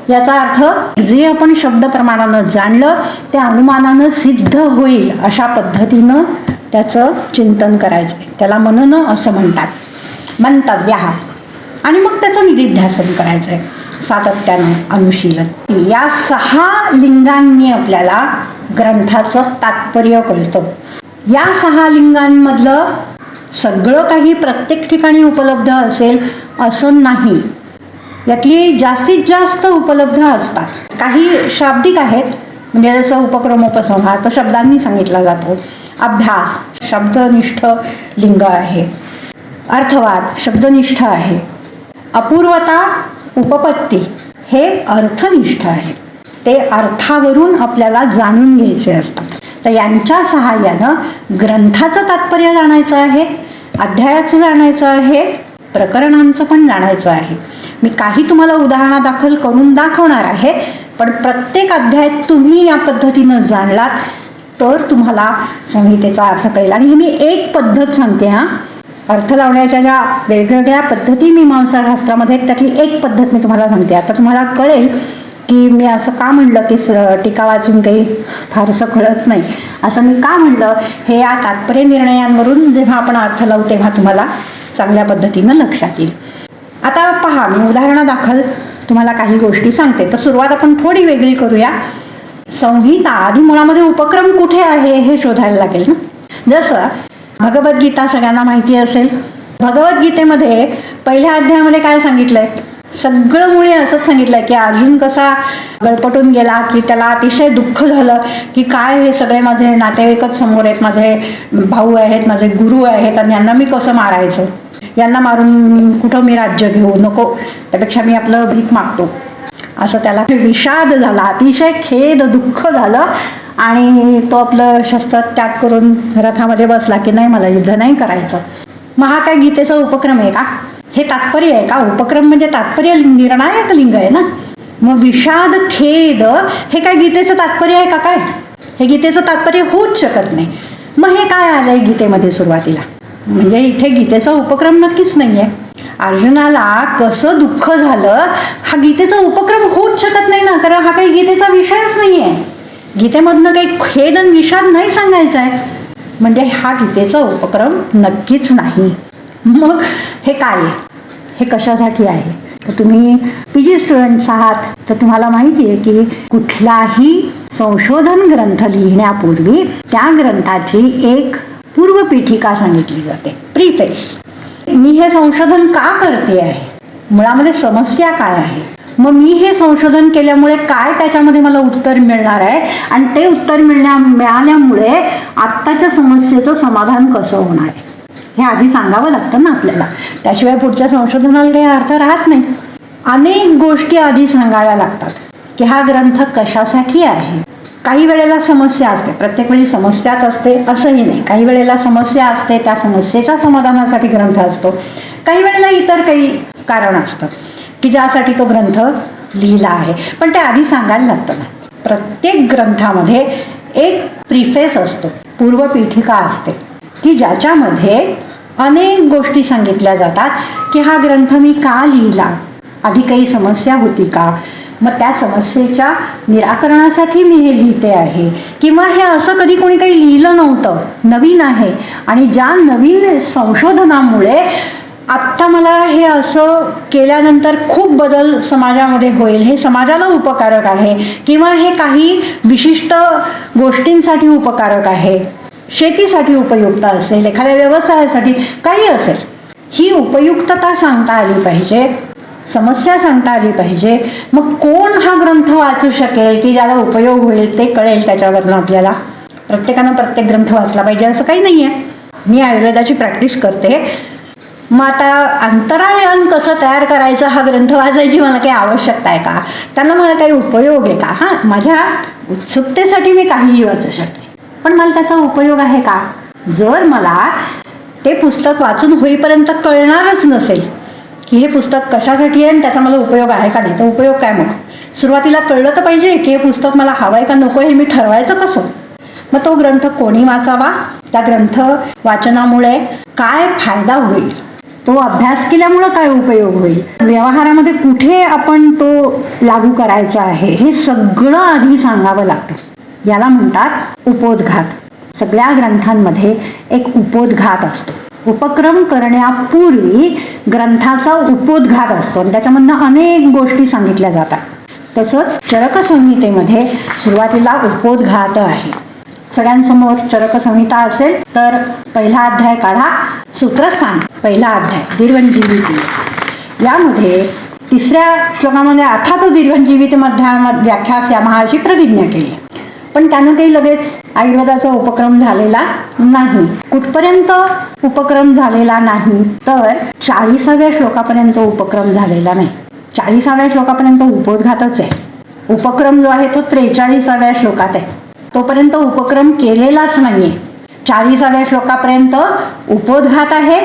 याचा अर्थ जे आपण शब्द प्रमाणानं जाणलं ते अनुमानानं सिद्ध होईल अशा पद्धतीनं त्याचं चिंतन करायचं आहे. त्याला मनन असं म्हणतात, मंतव्य हा. आणि मग त्याचं निदिध्यासन करायचं आहे सातत्यानं, अनुशीलन. या 6 लिंगांनी आपल्याला ग्रंथाचं तात्पर्य कळतं. या 6 लिंगांमधलं सगळं काही प्रत्येक ठिकाणी उपलब्ध असेल असं नाही. यातली जास्तीत जास्त उपलब्ध असतात. काही शाब्दिक आहेत, म्हणजे जसं उपक्रम उपसंहार तो शब्दांनी सांगितला जातो. अभ्यास शब्दनिष्ठ लिंग आहे. अर्थवाद शब्दनिष्ठ आहे. अपूर्वता उपपत्ती हे अर्थनिष्ठ आहे. ते अर्थावरून आपल्याला जाणून घ्यायचे असतात. तर यांच्या सहाय्यानं ग्रंथाचं तात्पर्य जाणायचं आहे, अध्यायाचं जाणायचं आहे, प्रकरणांचं पण जाणायचं आहे. मी काही तुम्हाला उदाहरणादाखल करून दाखवणार आहे, पण प्रत्येक अध्याय तुम्ही या पद्धतीनं जाणलात तर तुम्हाला संहितेचा अर्थ कळेल. आणि ही मी एक पद्धत सांगते हा. अर्थ लावण्याच्या ज्या वेगवेगळ्या पद्धती मीमांसाशास्त्रामध्ये त्यातली एक पद्धत मी तुम्हाला सांगते. आता तुम्हाला कळेल की मी असं का म्हणलं की टीका वाचून काही फारसं कळत नाही, असं मी का म्हणलं हे या तात्पर्य निर्णयांवरून जेव्हा आपण अर्थ लावू तेव्हा तुम्हाला चांगल्या पद्धतीनं लक्षात येईल. आता पहा, मी उदाहरणादाखल तुम्हाला काही गोष्टी सांगते. तर सुरुवात आपण थोडी वेगळी करूया. संहिता आधी मुळामध्ये उपक्रम कुठे आहे हे शोधायला लागेल ना. जसं भगवद्गीता सगळ्यांना माहिती असेल. भगवद्गीतेमध्ये पहिल्या अध्यायामध्ये काय सांगितलंय? सगळं मुळे असंच सांगितलंय की अर्जुन कसा गळपटून गेला, की त्याला अतिशय दुःख झालं की काय हे सगळे माझे नातेवाईकच समोर आहेत, माझे भाऊ आहेत, माझे गुरु आहेत, आणि यांना मी कसं मारायचं, यांना मारून कुठं मी राज्य घेऊ, नको, त्यापेक्षा मी आपलं भीक मागतो, असं त्याला विषाद झाला, अतिशय खेद दुःख झालं. आणि तो आपलं शस्त्र त्याग करून रथामध्ये बसला की नाही, मला युद्ध नाही करायचं. मग हा काय गीतेचा उपक्रम आहे का? हे तात्पर्य आहे का? उपक्रम म्हणजे तात्पर्य निर्णायक लिंग आहे ना. मग विषाद खेद हे काय गीतेचं तात्पर्य आहे का काय? हे गीतेचं तात्पर्य होऊच शकत नाही. मग हे काय आलंय गीतेमध्ये सुरुवातीला? म्हणजे इथे गीतेचा उपक्रम नक्कीच नाहीये. अर्जुनाला कसं दुःख झालं हा गीतेचा उपक्रम होऊच शकत नाही ना, कारण हा काही गीतेचा विषयच नाहीये. गीतेमधनं काही खेद आणि विषाद नाही सांगायचा आहे, म्हणजे हा गीतेचा उपक्रम नक्कीच नाही. मग हे काय आहे, हे कशासाठी आहे? तर तुम्ही PG स्टुडंट्स आहात तर तुम्हाला माहिती आहे की कुठलाही संशोधन ग्रंथ लिहिण्यापूर्वी त्या ग्रंथाची एक पूर्वपीठिका सांगितली जाते, प्रीफेस. मी हे संशोधन का करते आहे, मुळामध्ये समस्या काय आहे, मग मी हे संशोधन केल्यामुळे काय त्याच्यामध्ये मला उत्तर मिळणार आहे, आणि ते उत्तर मिळाल्यामुळे आत्ताच्या समस्येचं समाधान कसं होणार आहे हे आधी सांगावं लागतं ना आपल्याला. त्याशिवाय पुढच्या संशोधनाला काही अर्थ राहत नाही. अनेक गोष्टी आधी सांगाव्या लागतात की हा ग्रंथ कशासाठी आहे. काही वेळेला समस्या असते, प्रत्येक वेळी समस्याच असते असंही नाही. काही वेळेला समस्या असते, त्या समस्येच्या समाधानासाठी ग्रंथ असतो. काही वेळेला इतर काही कारण असतं की ज्यासाठी तो ग्रंथ लिहिला आहे, पण ते आधी सांगायला लागतं ना. प्रत्येक ग्रंथामध्ये एक प्रिफेस असतो, पूर्वपीठिका असते की ज्याच्यामध्ये अनेक गोष्टी सांगितल्या जातात की हा ग्रंथ मी का लिहिला, आधी काही समस्या होती का, मग त्या समस्येच्या निराकरणासाठी मी हे लिहिते आहे, किंवा हे असं कधी कोणी काही लिहिलं नव्हतं, नवीन आहे, आणि ज्या नवीन संशोधनामुळे आत्ता मला हे असं केल्यानंतर खूप बदल समाजामध्ये होईल, हे समाजाला उपकारक आहे, किंवा हे काही विशिष्ट गोष्टींसाठी उपकारक आहे, शेतीसाठी उपयुक्त असेल, एखाद्या व्यवसायासाठी काही असेल. ही उपयुक्तता सांगता आली पाहिजे, समस्या सांगता आली पाहिजे. मग कोण हा ग्रंथ वाचू शकेल की ज्याला उपयोग होईल ते कळेल त्याच्यावरनं आपल्याला. प्रत्येकानं प्रत्येक ग्रंथ वाचला पाहिजे असं काही नाही आहे. मी आयुर्वेदाची प्रॅक्टिस करते, मग आता अंतराळयान कसं तयार करायचं हा ग्रंथ वाचायची मला काही आवश्यकता आहे का, त्यांना मला काही उपयोग आहे का? हां, माझ्या उत्सुकतेसाठी मी काहीही वाचू शकते, पण मला त्याचा उपयोग आहे का? जर मला ते पुस्तक वाचून होईपर्यंत कळणारच नसेल की हे पुस्तक कशासाठी आहे आणि त्याचा मला उपयोग आहे का नाही, तर उपयोग काय? मग सुरुवातीला कळलं तर पाहिजे की हे पुस्तक मला हवं आहे का नको हे मी ठरवायचं कसं? मग तो ग्रंथ कोणी वाचावा, त्या ग्रंथ वाचनामुळे काय फायदा होईल, तो अभ्यास केल्यामुळं काय उपयोग होईल, व्यवहारामध्ये कुठे आपण तो लागू करायचा आहे, हे सगळं आधी सांगावं लागतं. याला म्हणतात उपोद्घात. सगळ्या ग्रंथांमध्ये एक उपोद्घात असतो. उपक्रम करण्यापूर्वी ग्रंथाचा उपोद्घात असतो आणि त्याच्यामधनं अनेक गोष्टी सांगितल्या जातात. तसंच चरक संहितेमध्ये सुरुवातीला उपोद्घात आहे. सगळ्यांसमोर चरक संहिता असेल तर पहिला अध्याय काढा, सूत्रस्थान पहिला अध्याय दीर्घजीविती. यामध्ये 3ऱ्या श्लोकामध्ये अथा तो दीर्घजीवित व्याख्यास यामहाशी प्रतिज्ञा केली, पण त्यानं काही लगेच आयुर्वेदाचा उपक्रम झालेला नाही. कुठपर्यंत उपक्रम झालेला नाही तर 40व्या श्लोकापर्यंत उपक्रम झालेला नाही. 40व्या श्लोकापर्यंत उपोद्घातच आहे. उपक्रम जो आहे तो 43व्या श्लोकात आहे, तोपर्यंत उपक्रम केलेलाच नाहीये. 40व्या श्लोकापर्यंत उपोद्घात आहे.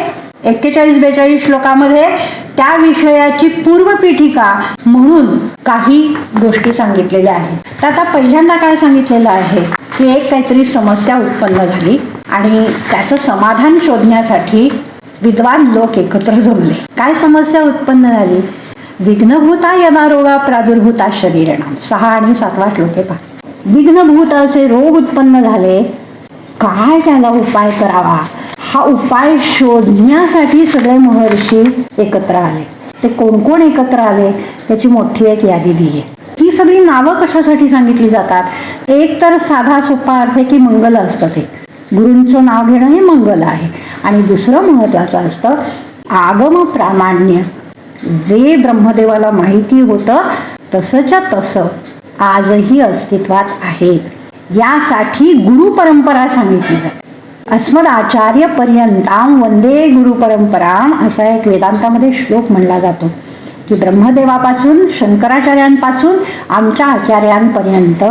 41-42 श्लोकामध्ये त्या विषयाची पूर्वपीठिका म्हणून काही गोष्टी सांगितलेल्या आहेत. तर आता पहिल्यांदा काय सांगितलेलं आहे की एक काहीतरी समस्या उत्पन्न झाली आणि त्याचं समाधान शोधण्यासाठी विद्वान लोक एकत्र जमले. काय समस्या उत्पन्न झाली? विघ्नभूता यमारोगा प्रादुर्भूता शरीराणाम. 6 आणि 7वा श्लोक पहा. विघ्नभूत असे रोग उत्पन्न झाले, काय त्याला उपाय करावा हा उपाय शोधण्यासाठी सगळे महर्षी एकत्र आले. ते कोण कोण एकत्र आले त्याची मोठी एक यादी दिली. ही सगळी नावं कशासाठी सांगितली जातात? एक तर साधा सोपा अर्थ आहे की मंगल असतं, ते गुरूंचं नाव घेणं हे मंगल आहे. आणि दुसरं महत्वाचं असतं आगम प्रामाण्य. जे ब्रह्मदेवाला माहिती होतं तसंच्या तसं आजही अस्तित्वात आहे, यासाठी गुरु परंपरा सांगितली जाते. अस्मद आचार्य पर्यंताम वंदे गुरु परंपराम असा एक वेदांतामध्ये श्लोक म्हणला जातो की ब्रह्मदेवापासून शंकराचार्यांपासून आमच्या आचार्यांपर्यंत,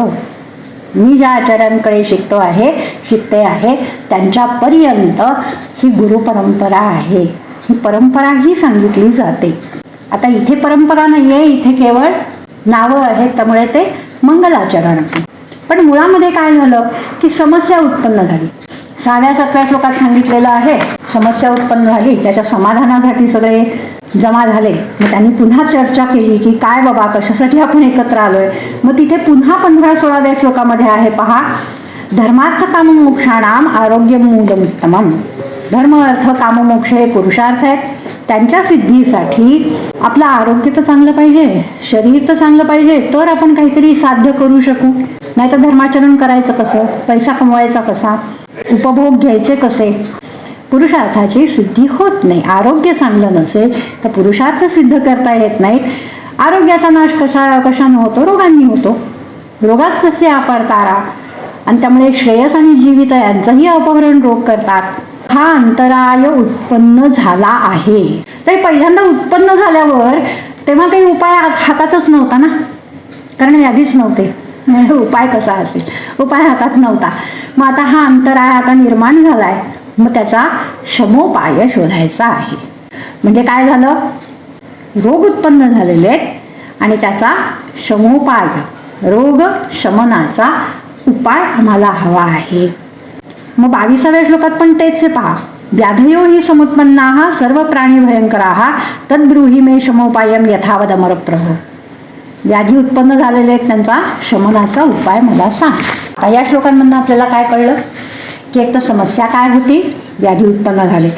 मी ज्या आचार्यांकडे शिकते आहे त्यांच्यापर्यंत ही गुरु परंपरा आहे. ही परंपरा ही सांगितली जाते. आता इथे परंपरा नाही आहे, इथे केवळ नावं आहेत त्यामुळे ते मंगलाचरण. पण मुळामध्ये काय झालं की समस्या उत्पन्न झाली. 6व्या-7व्या श्लोकात सांगितलेलं आहे, समस्या उत्पन्न झाली, त्याच्या समाधानासाठी सगळे जमा झाले. मग त्यांनी पुन्हा चर्चा केली की काय बाबा कशासाठी आपण एकत्र आलोय. मग तिथे पुन्हा 15-16व्या श्लोकामध्ये आहे पहा, धर्मार्थ काममोक्षाणाम आरोग्य मूलमुत्तमम. धर्म अर्थ काममोक्ष हे पुरुषार्थ आहेत. त्यांच्या सिद्धीसाठी आपलं आरोग्य तर चांगलं पाहिजे, शरीर तर चांगलं पाहिजे, तर आपण काहीतरी साध्य करू शकू. नाही तर धर्माचरण करायचं कसं, पैसा कमवायचा कसा, उपभोग घ्यायचे कसे. पुरुषार्थाची सिद्धी होत नाही. आरोग्य चांगलं नसेल तर पुरुषार्थ सिद्ध करता येत नाहीत. आरोग्याचा नाश कशानं होतो? रोगांनी होतो. रोगाच तसे अपारतारा. आणि त्यामुळे श्रेयस आणि जीवित यांचंही अपहरण रोग करतात. हा अंतराय उत्पन्न झाला आहे. तर पहिल्यांदा उत्पन्न झाल्यावर तेव्हा काही उपाय हातातच नव्हता ना, कारण व्याधीच नव्हते. उपाय कसा असेल, उपाय हातात नव्हता. मग आता हा अंतराय आता निर्माण झालाय, मग त्याचा शमोपाय शोधायचा आहे. म्हणजे काय झालं, रोग उत्पन्न झालेले आहेत आणि त्याचा शमोपाय, रोग शमनाचा उपाय आम्हाला हवा आहे. मग 22व्या श्लोकात पण तेच आहे पहा, व्याधयो ही समुत्पन्नाः सर्व प्राणी भयंकराः तद्ब्रूहि मे शमोपायम यथावद अमर प्रभो. व्याधी उत्पन्न झालेले आहेत, त्यांचा शमनाचा उपाय मला सांग. या श्लोकांमधून आपल्याला काय कळलं की एक तर समस्या काय होती, व्याधी उत्पन्न झाले.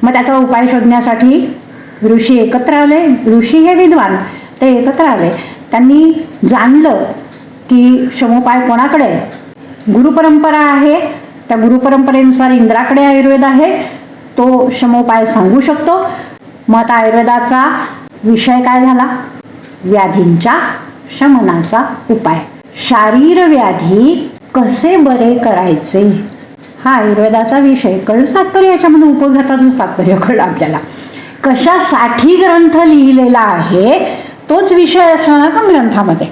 मग त्याचा उपाय शोधण्यासाठी ऋषी एकत्र आले. ऋषी हे विद्वान, ते एकत्र आले. त्यांनी जाणलं की शमोपाय कोणाकडे, गुरुपरंपरा आहे. त्या गुरुपरंपरेनुसार इंद्राकडे आयुर्वेद आहे, तो शमोपाय सांगू शकतो. मग आता आयुर्वेदाचा विषय काय झाला, व्याधींच्या शमनाचा उपाय. शारीर व्याधी कसे बरे करायचे हा आयुर्वेदाचा विषय. कळलं तात्पर्य, याच्यामध्ये उपघाताचंच तात्पर्य कळलं आपल्याला. कशासाठी ग्रंथ लिहिलेला आहे तोच विषय असणार का ग्रंथामध्ये.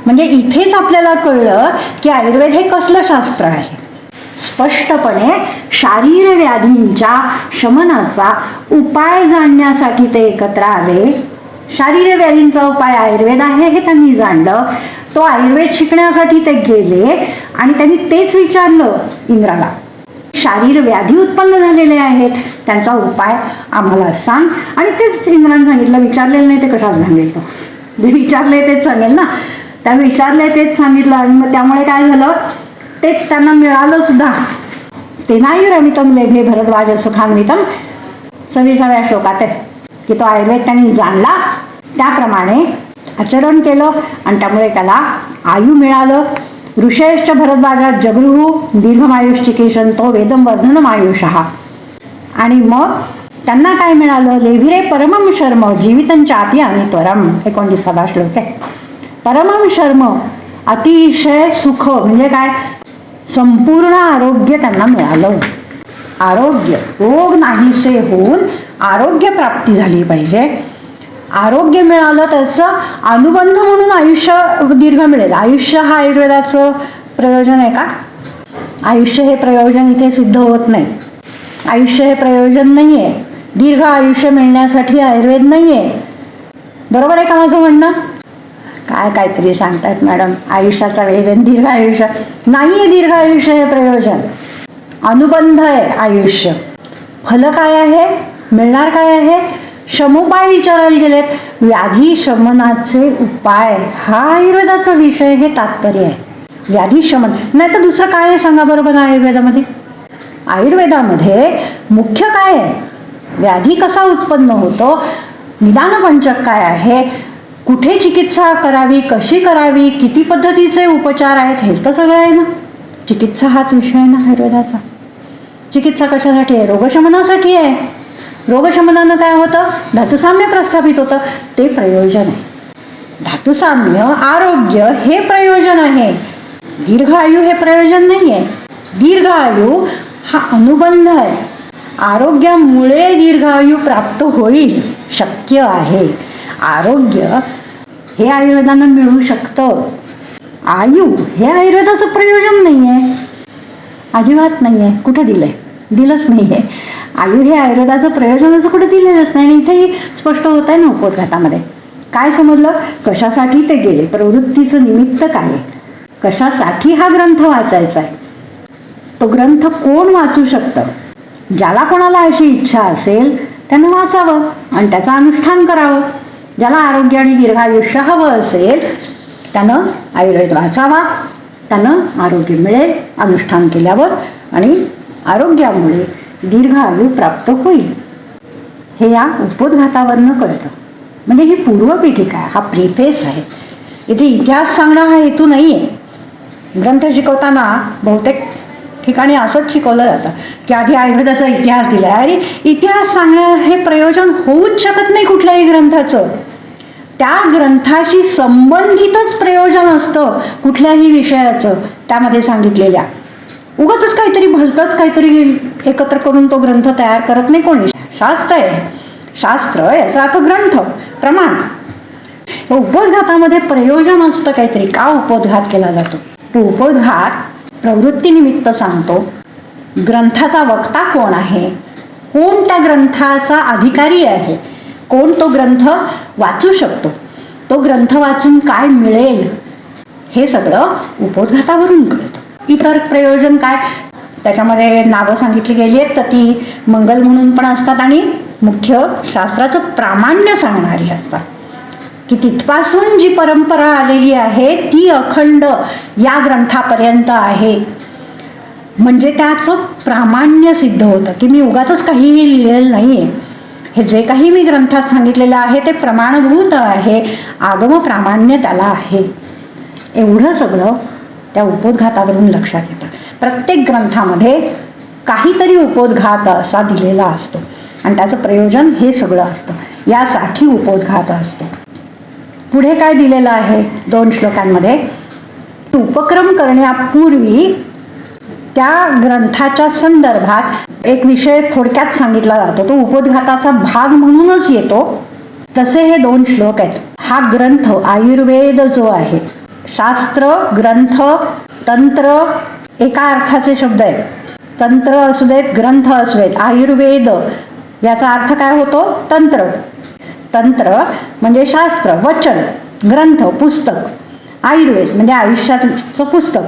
म्हणजे इथेच आपल्याला कळलं की आयुर्वेद हे कसलं शास्त्र आहे. स्पष्टपणे शारीर व्याधींच्या शमनाचा उपाय जाणण्यासाठी ते एकत्र आले. शारीर व्याधींचा उपाय आयुर्वेद आहे हे त्यांनी जाणलं. तो आयुर्वेद शिकण्यासाठी ते गेले आणि त्यांनी तेच विचारलं इंद्राला, शारीर व्याधी उत्पन्न झालेले आहेत, त्यांचा उपाय आम्हाला सांग. आणि तेच इंद्राने सांगितलं. विचारलेलं नाही ते कशाला सांगेल, तो जे विचारले तेच सांगेल ना. त्या विचारले तेच सांगितलं आणि मग त्यामुळे काय झालं, तेच त्यांना मिळालं सुद्धा. तेनायुरमितम लेभे भरद्वाज सुखान्वितम 26व्या श्लोकात आहे की तो आयुर्वेद त्यांनी जाणला, त्याप्रमाणे आचरण केलं आणि त्यामुळे त्याला आयु मिळालं. ऋषयश्च भरद्वाजात जगृहु दीर्घमायुश्चिकेशंतो वेदम वर्धनम आयुषः. आणि मग त्यांना काय मिळालं, लेभिरे परमम शर्म जीवितंचापी आणि त्वरम 29वा श्लोक आहे. परमम शर्म अतिशय सुख म्हणजे काय, संपूर्ण आरोग्य त्यांना मिळालं. आरोग्य, रोग नाहीसे होऊन आरोग्य प्राप्ती झाली पाहिजे. आरोग्य मिळालं त्याचं अनुबंध म्हणून आयुष्य दीर्घ मिळेल. आयुष्य हा आयुर्वेदाचं प्रयोजन आहे का? आयुष्य हे प्रयोजन इथे सिद्ध होत नाही. आयुष्य हे प्रयोजन नाही आहे. दीर्घ आयुष्य मिळण्यासाठी आयुर्वेद नाही आहे. बरोबर आहे का माझं म्हणणं? काहीतरी सांगतायत मॅडम, आयुष्याचा वेदन दीर्घ आयुष्य नाही आहे. दीर्घ आयुष्य हे प्रयोजन, अनुबंध आहे आयुष्य. फल काय आहे, मिळणार काय आहे, शमोपाय विचारायला गेलेत. व्याधी शमनाचे उपाय हा आयुर्वेदाचा विषय, हे तात्पर्य आहे. व्याधी शमन नाही तर दुसरं काय आहे सांगा बरोबर आयुर्वेदामध्ये. आयुर्वेदामध्ये मुख्य काय आहे, व्याधी कसा उत्पन्न होतो, निदान पंचक काय आहे, कुठे चिकित्सा करावी, कशी करावी, किती पद्धतीचे उपचार आहेत, हेच तर सगळं आहे ना. चिकित्सा हाच विषय आहे ना आयुर्वेदाचा. चिकित्सा कशासाठी आहे, रोगशमनासाठी आहे. रोगशमनानं काय होतं, धातुसाम्य प्रस्थापित होतं, ते प्रयोजन आहे. धातुसाम्य आरोग्य हे प्रयोजन आहे. दीर्घ आयु हे प्रयोजन नाही आहे. दीर्घ आयु हा अनुबंध आहे. आरोग्यामुळे दीर्घ आयु प्राप्त होईल, शक्य आहे. आरोग्य हे आयुर्वेदानं मिळू शकतं. आयु हे आयुर्वेदाचं प्रयोजन नाही आहे, अजिबात नाही आहे. कुठं दिलंय, दिलंच नाही आहे. आयु हे आयुर्वेदाचं प्रयोजन असं कुठं दिलेलंच नाही. आणि इथेही स्पष्ट होत आहे ना उपोद्घातामध्ये काय समजलं? कशासाठी ते गेले, प्रवृत्तीचं निमित्त काय आहे, कशासाठी हा ग्रंथ वाचायचा आहे, तो ग्रंथ कोण वाचू शकतं? ज्याला कोणाला अशी इच्छा असेल त्यानं वाचावं आणि त्याचं अनुष्ठान करावं. ज्याला आरोग्य आणि दीर्घायुष्य हवं असेल त्यानं आयुर्वेद वाचावा, त्यानं आरोग्य मिळेल अनुष्ठान केल्यावर आणि आरोग्यामुळे दीर्घायू प्राप्त होईल. हे या उपोद्घातावरनं कळतं. म्हणजे ही पूर्वपीठिका आहे, हा प्रिफेस आहे. इथे इतिहास सांगणं हा हेतू नाही आहे. ग्रंथ शिकवताना बहुतेक ठिकाणी असंच शिकवलं जातं की आधी आयुर्वेदाचा इतिहास दिला. अरे इतिहास सांगणं हे प्रयोजन होऊच शकत नाही कुठल्याही ग्रंथाचं. त्या ग्रंथाशी संबंधितच प्रयोजन असतं कुठल्याही विषयाचं त्यामध्ये सांगितलेल्या. उगाचच काहीतरी भलतंच काहीतरी एकत्र करून तो ग्रंथ तयार करत नाही कोणी. शास्त्र आहे, शास्त्र याचा अर्थ ग्रंथ, प्रमाण. उपोद्घातामध्ये प्रयोजन असतं काहीतरी. का उपोद्घात केला जातो? तो उपोद्घात प्रवृत्तीनिमित्त सांगतो. ग्रंथाचा वक्ता कोण आहे, कोण त्या ग्रंथाचा अधिकारी आहे, कोण तो ग्रंथ वाचू शकतो, तो ग्रंथ वाचून काय मिळेल, हे सगळं उपोद्घातावरून कळतं. इतर प्रयोजन काय, त्याच्यामध्ये नावं सांगितली गेली आहेत तर ती मंगल म्हणून पण असतात आणि मुख्य शास्त्राचं प्रामाण्य सांगणारी असतात. की तिथपासून जी परंपरा आलेली आहे ती अखंड या ग्रंथापर्यंत आहे. म्हणजे त्याचं प्रामाण्य सिद्ध होतं की मी उगाचच काहीही लिहिलेलं नाही आहे. हे जे काही मी ग्रंथात सांगितलेलं आहे ते प्रमाणभूत आहे, आगम प्रामाण्य त्याला आहे. एवढं सगळं त्या उपोद्घातावरून लक्षात येतं. प्रत्येक ग्रंथामध्ये काहीतरी उपोद्घात असा दिलेला असतो आणि त्याचं प्रयोजन हे सगळं असतं. यासाठी उपोद्घात असतो. पुढे काय दिलेलं आहे 2 श्लोकांमध्ये? उपक्रम करण्यापूर्वी त्या ग्रंथाच्या संदर्भात एक विषय थोडक्यात सांगितला जातो. तो उपोद्घाताचा भाग म्हणूनच येतो. तसे हे 2 श्लोक आहेत. हा ग्रंथ आयुर्वेद जो आहे, शास्त्र, ग्रंथ, तंत्र एका अर्थाचे शब्द आहेत. तंत्र असू देत, ग्रंथ असू देत. आयुर्वेद याचा अर्थ काय होतो? तंत्र. तंत्र म्हणजे शास्त्र, वचन, ग्रंथ, पुस्तक. आयुर्वेद म्हणजे आयुष्याचं पुस्तक.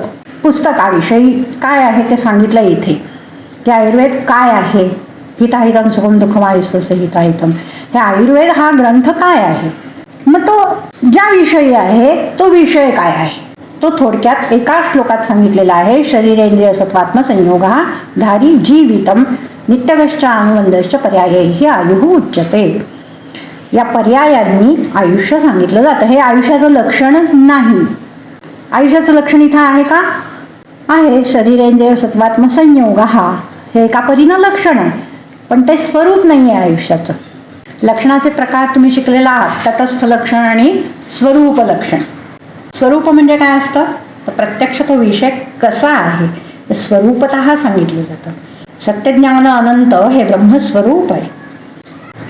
पुस्तकाविषयी काय आहे ते सांगितलं इथे. की आयुर्वेद काय आहे? हिताहितम सुखम दुःखमायुस्तस्य हिताहितम. हे आयुर्वेद हा ग्रंथ काय आहे? मग तो ज्या विषयी आहे तो विषय काय आहे तो थोडक्यात एका श्लोकात सांगितलेला आहे. शरीरेंद्रिय सत्वात्म संयोग धारी जीवितम नित्यगश्च अनुबंधश्च पर्यायैः आयुः उच्यते. या पर्यायांनी आयुष्य सांगितलं जातं. हे आयुष्याचं लक्षण नाही. आयुष्याचं लक्षण इथं आहे का? आहे. शरीरेंद्रिय सत्वात्म संयोग हे एका परीनं लक्षण आहे, पण ते स्वरूप नाही आहे आयुष्याचं. लक्षणाचे प्रकार तुम्ही शिकलेला आहात. तटस्थ लक्षण आणि स्वरूप लक्षण. स्वरूप म्हणजे काय असतं? तर प्रत्यक्ष तो विषय कसा आहे ते स्वरूपतः सांगितलं जातं. सत्यज्ञान अनंत हे ब्रह्मस्वरूप आहे.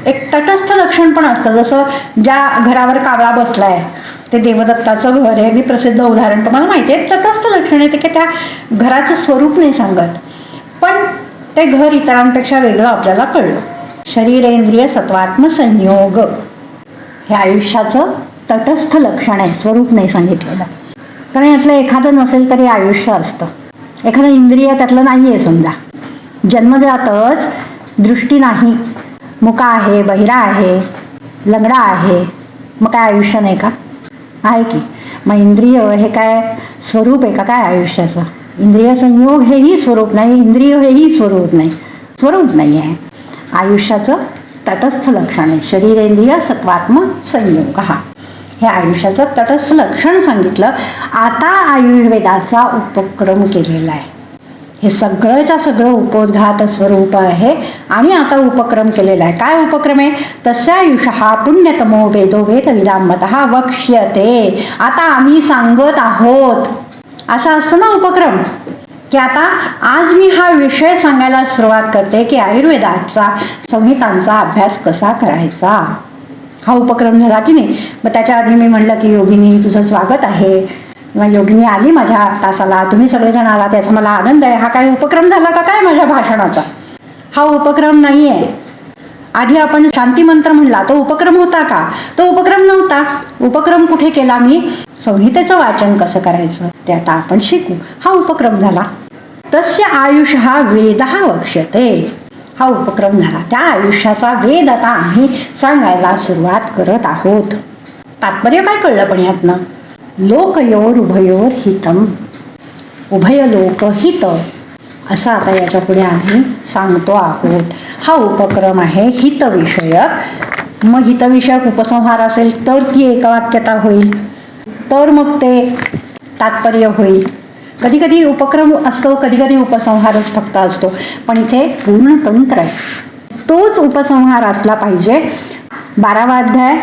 एक तटस्थ लक्षण पण असतं. जसं ज्या घरावर कावळा बसलाय ते देवदत्ताचं घर आहे. मी प्रसिद्ध उदाहरण तुम्हाला माहिती आहे. तटस्थ लक्षण आहे ते की त्या घराचं स्वरूप नाही सांगत, पण ते घर इतरांपेक्षा वेगळं आपल्याला कळलं. शरीरेंद्रिय सत्वात्म संयोग हे आयुष्याचं तटस्थ लक्षण आहे, स्वरूप नाही सांगितलेलं. कारण यातलं एखादं नसेल तरी आयुष्य असतं. एखादं इंद्रिय त्यातलं नाही आहे. समजा जन्मजातच दृष्टी नाही, मुका आहे, बहिरा आहे, लंगडा आहे, मग काय आयुष्य नाही का? आहे की. मग इंद्रिय हे काय स्वरूप आहे का काय आयुष्याचं? इंद्रिय संयोग हेही स्वरूप नाही, इंद्रिय हेही स्वरूप नाही. स्वरूप नाही आहे. आयुष्याचं तटस्थ लक्षण आहे. शरीरेंद्रिय सत्वात्म संयोग हे आयुष्याचं तटस्थ लक्षण सांगितलं. आता आयुर्वेदाचा उपक्रम केलेला आहे. हे सगळंच्या सगळं उपोद्घात स्वरूप आहे आणि आता उपक्रम केलेला आहे. काय उपक्रम आहे? तस्यायुषः पुण्यतमो वेदो वेदविदाम्मतः वक्ष्यते. आता आम्ही सांगत आहोत. असा असतो ना उपक्रम, की आता आज मी हा विषय सांगायला सुरुवात करते की आयुर्वेदाचा संहितांचा अभ्यास कसा करायचा. हा उपक्रम झाला की नाही. मग त्याच्या आधी मी म्हणलं की योगिनी तुझं स्वागत आहे, किंवा योगिनी आली माझ्या तासाला, तुम्ही सगळेजण आला त्याचा मला आनंद आहे. हा काय उपक्रम झाला का काय माझ्या भाषणाचा? हा उपक्रम नाही आहे. आधी आपण शांती मंत्र म्हणला, तो उपक्रम होता का? तो उपक्रम नव्हता. उपक्रम कुठे केला मी? संहितेचं वाचन कसं करायचं ते आता आपण शिकू, हा उपक्रम झाला. तस्य आयुष हा वेद हा वक्ष्यते, हा उपक्रम झाला. त्या आयुष्याचा वेद आता आम्ही सांगायला सुरुवात करत आहोत. तात्पर्य काय कळलं पण यातनं? लोकयोर उभयोर हितम, उभय लोक हित, असं आता याच्या पुढे आम्ही सांगतो आहोत. हा उपक्रम आहे हितविषयक. मग हितविषयक उपसंहार असेल तर ती एकवाक्यता होईल, तर मग ते तात्पर्य होईल. कधी कधी उपक्रम असतो, कधी कधी उपसंहारच फक्त असतो, पण इथे पूर्ण तंत्र आहे. तोच उपसंहार असला पाहिजे. 12वा अध्याय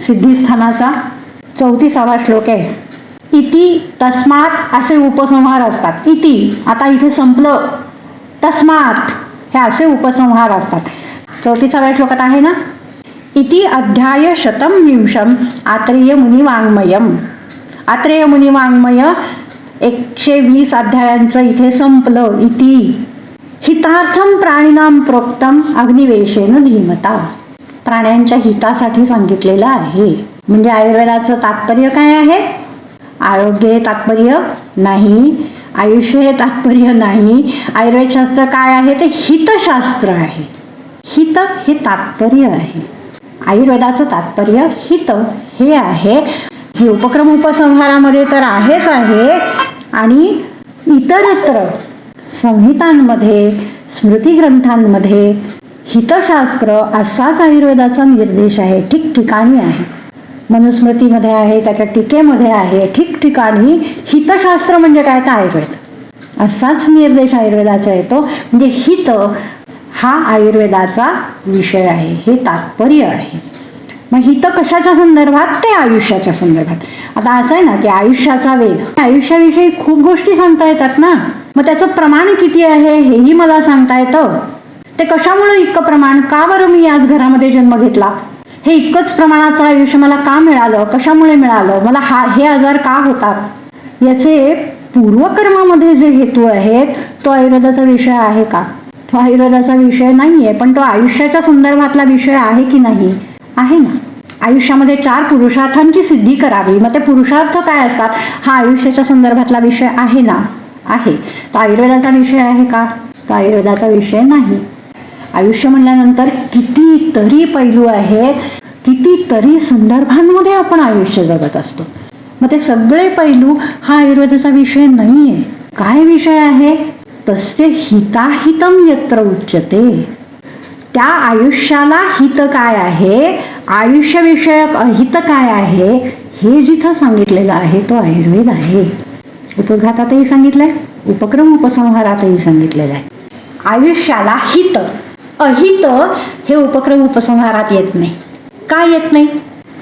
सिद्धिस्थानाचा 34वा श्लोक आहे. इति तस्मात असे उपसंहार असतात. इति आता इथे संपलं, तस्मात हे असे उपसंहार असतात. 34व्या श्लोकात आहे ना, इति अध्याय 120 आत्रेय मुनिवाङ्मयम. आत्रेय मुनिवाङ्मय 120 अध्यायांचं इथे संपलं. इति हितार्थम प्राणिनाम प्रोक्तम अग्निवेशेन धीमता, प्राण्यांच्या हितासाठी सांगितलेलं आहे. म्हणजे आयुर्वेदाचं तात्पर्य काय आहे? आरोग्य हे तात्पर्य नाही, आयुष्य हे तात्पर्य नाही. आयुर्वेदशास्त्र काय आहे? ते हितशास्त्र आहे. हित हे तात्पर्य आहे. आयुर्वेदाचं तात्पर्य हित हे आहे. हे उपक्रम उपसंहारामध्ये तर आहेच आहे, आणि इतरत्र संहितांमध्ये स्मृतिग्रंथांमध्ये हितशास्त्र असाच आयुर्वेदाचा निर्देश आहे. ठिकठिकाणी आहे. मनुस्मृतीमध्ये आहे, त्याच्या टीकेमध्ये आहे, ठिकठिकाणी हितशास्त्र म्हणजे काय? तर आयुर्वेद असाच निर्देश आयुर्वेदाचा येतो. म्हणजे हित हा आयुर्वेदाचा विषय आहे, हे तात्पर्य आहे. मग हित कशाच्या संदर्भात? ते आयुष्याच्या संदर्भात. आता असं आहे ना की आयुष्याचा वेद, आयुष्याविषयी खूप गोष्टी सांगता येतात ना, मग त्याचं प्रमाण किती आहे हेही मला सांगता येतं. ते कशामुळे इतकं प्रमाण? का बरं मी याच घरामध्ये जन्म घेतला? हे इतकंच प्रमाणाचं आयुष्य मला का मिळालं? कशामुळे मिळालं? मला हे आजार का होतात? याचे पूर्वकर्मामध्ये जे हेतू आहेत, तो आयुर्वेदाचा विषय आहे का? तो आयुर्वेदाचा विषय नाही आहे, पण तो आयुष्याच्या संदर्भातला विषय आहे की नाही? आहे ना. आयुष्यामध्ये 4 पुरुषार्थांची सिद्धी करावी, मग ते पुरुषार्थ काय असतात? हा आयुष्याच्या संदर्भातला विषय आहे ना? आहे. तो आयुर्वेदाचा विषय आहे का? तो आयुर्वेदाचा विषय नाही. आयुष्य म्हणल्यानंतर कितीतरी पैलू आहेत, कितीतरी संदर्भांमध्ये आपण आयुष्य जगत असतो. मग ते सगळे पैलू हा आयुर्वेदाचा विषय नाही आहे. काय विषय आहे? तस्य हिताहितम यत्र उच्यते, त्या आयुष्याला हित काय आहे, आयुष्यविषयक अहित काय आहे, हे जिथं सांगितलेलं आहे तो आयुर्वेद आहे. उपघातातही सांगितलंय, उपक्रम उपसंहारातही सांगितलेलं आहे. आयुष्याला हित अहित हे उपक्रम उपसंहारात येत नाही. का येत नाही?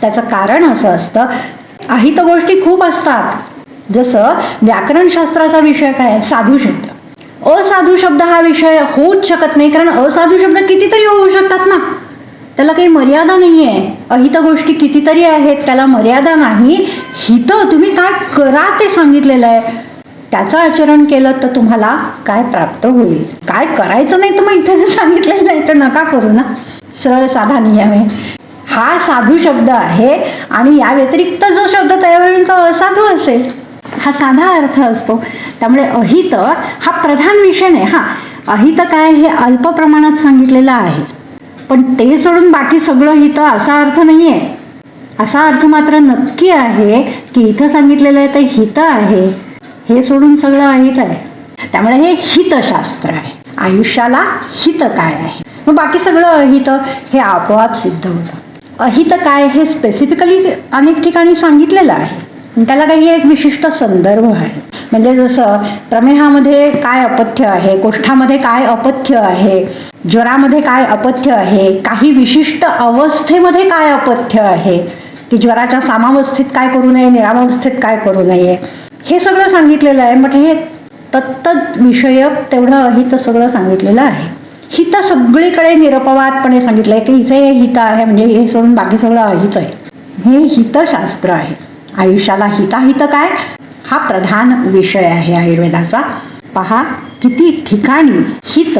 त्याचं कारण असं असतं, अहित गोष्टी खूप असतात. जसं व्याकरणशास्त्राचा विषय काय आहे? साधू शब्द. असाधू शब्द हा विषय होऊच शकत नाही, कारण असाधू शब्द कितीतरी होऊ शकतात ना, त्याला काही मर्यादा नाही आहे. अहित गोष्टी कितीतरी आहेत, त्याला मर्यादा नाही. हित तुम्ही काय करा ते सांगितलेलं आहे. त्याचं आचरण केलं तर तुम्हाला काय प्राप्त होईल, काय करायचं नाही तर मग इथे सांगितलेलं नाही तर नका करू ना. सरळ साधा नियम आहे. हा साधू शब्द आहे, आणि या व्यतिरिक्त जो शब्द तयार होईल तो असाधू असेल, हा साधा अर्थ असतो. त्यामुळे अहित हा प्रधान विषय नाही. हा अहित काय हे अल्प प्रमाणात सांगितलेलं आहे, पण ते सोडून बाकी सगळं हित असा अर्थ नाही आहे. असा अर्थ मात्र नक्की आहे की इथं सांगितलेलं आहे ते हित आहे, हे सोडून सगळं अहित आहे. त्यामुळे हे हितशास्त्र आहे. आयुष्याला हित काय आहे, मग बाकी सगळं अहित हे आपोआप सिद्ध होतं. अहित काय हे स्पेसिफिकली अनेक ठिकाणी सांगितलेलं आहे, त्याला काही एक विशिष्ट संदर्भ आहे. म्हणजे जसं प्रमेहामध्ये काय अपथ्य आहे, कोष्ठामध्ये काय अपथ्य आहे, ज्वरामध्ये काय अपथ्य आहे, काही विशिष्ट अवस्थेमध्ये काय अपथ्य आहे, की ज्वराच्या सामावस्थेत काय करू नये, निरावस्थेत काय करू नये, हे सगळं सांगितलेलं आहे. मग हे तत्त विषयक तेवढं अहित सगळं सांगितलेलं आहे. हित सगळीकडे निरपवादपणे सांगितलंय की इथे हे हित आहे, म्हणजे हे सोडून बाकी सगळं अहित आहे. हे हितशास्त्र आहे. आयुष्याला हिताहित काय हा प्रधान विषय आहे आयुर्वेदाचा. पहा किती ठिकाणी हित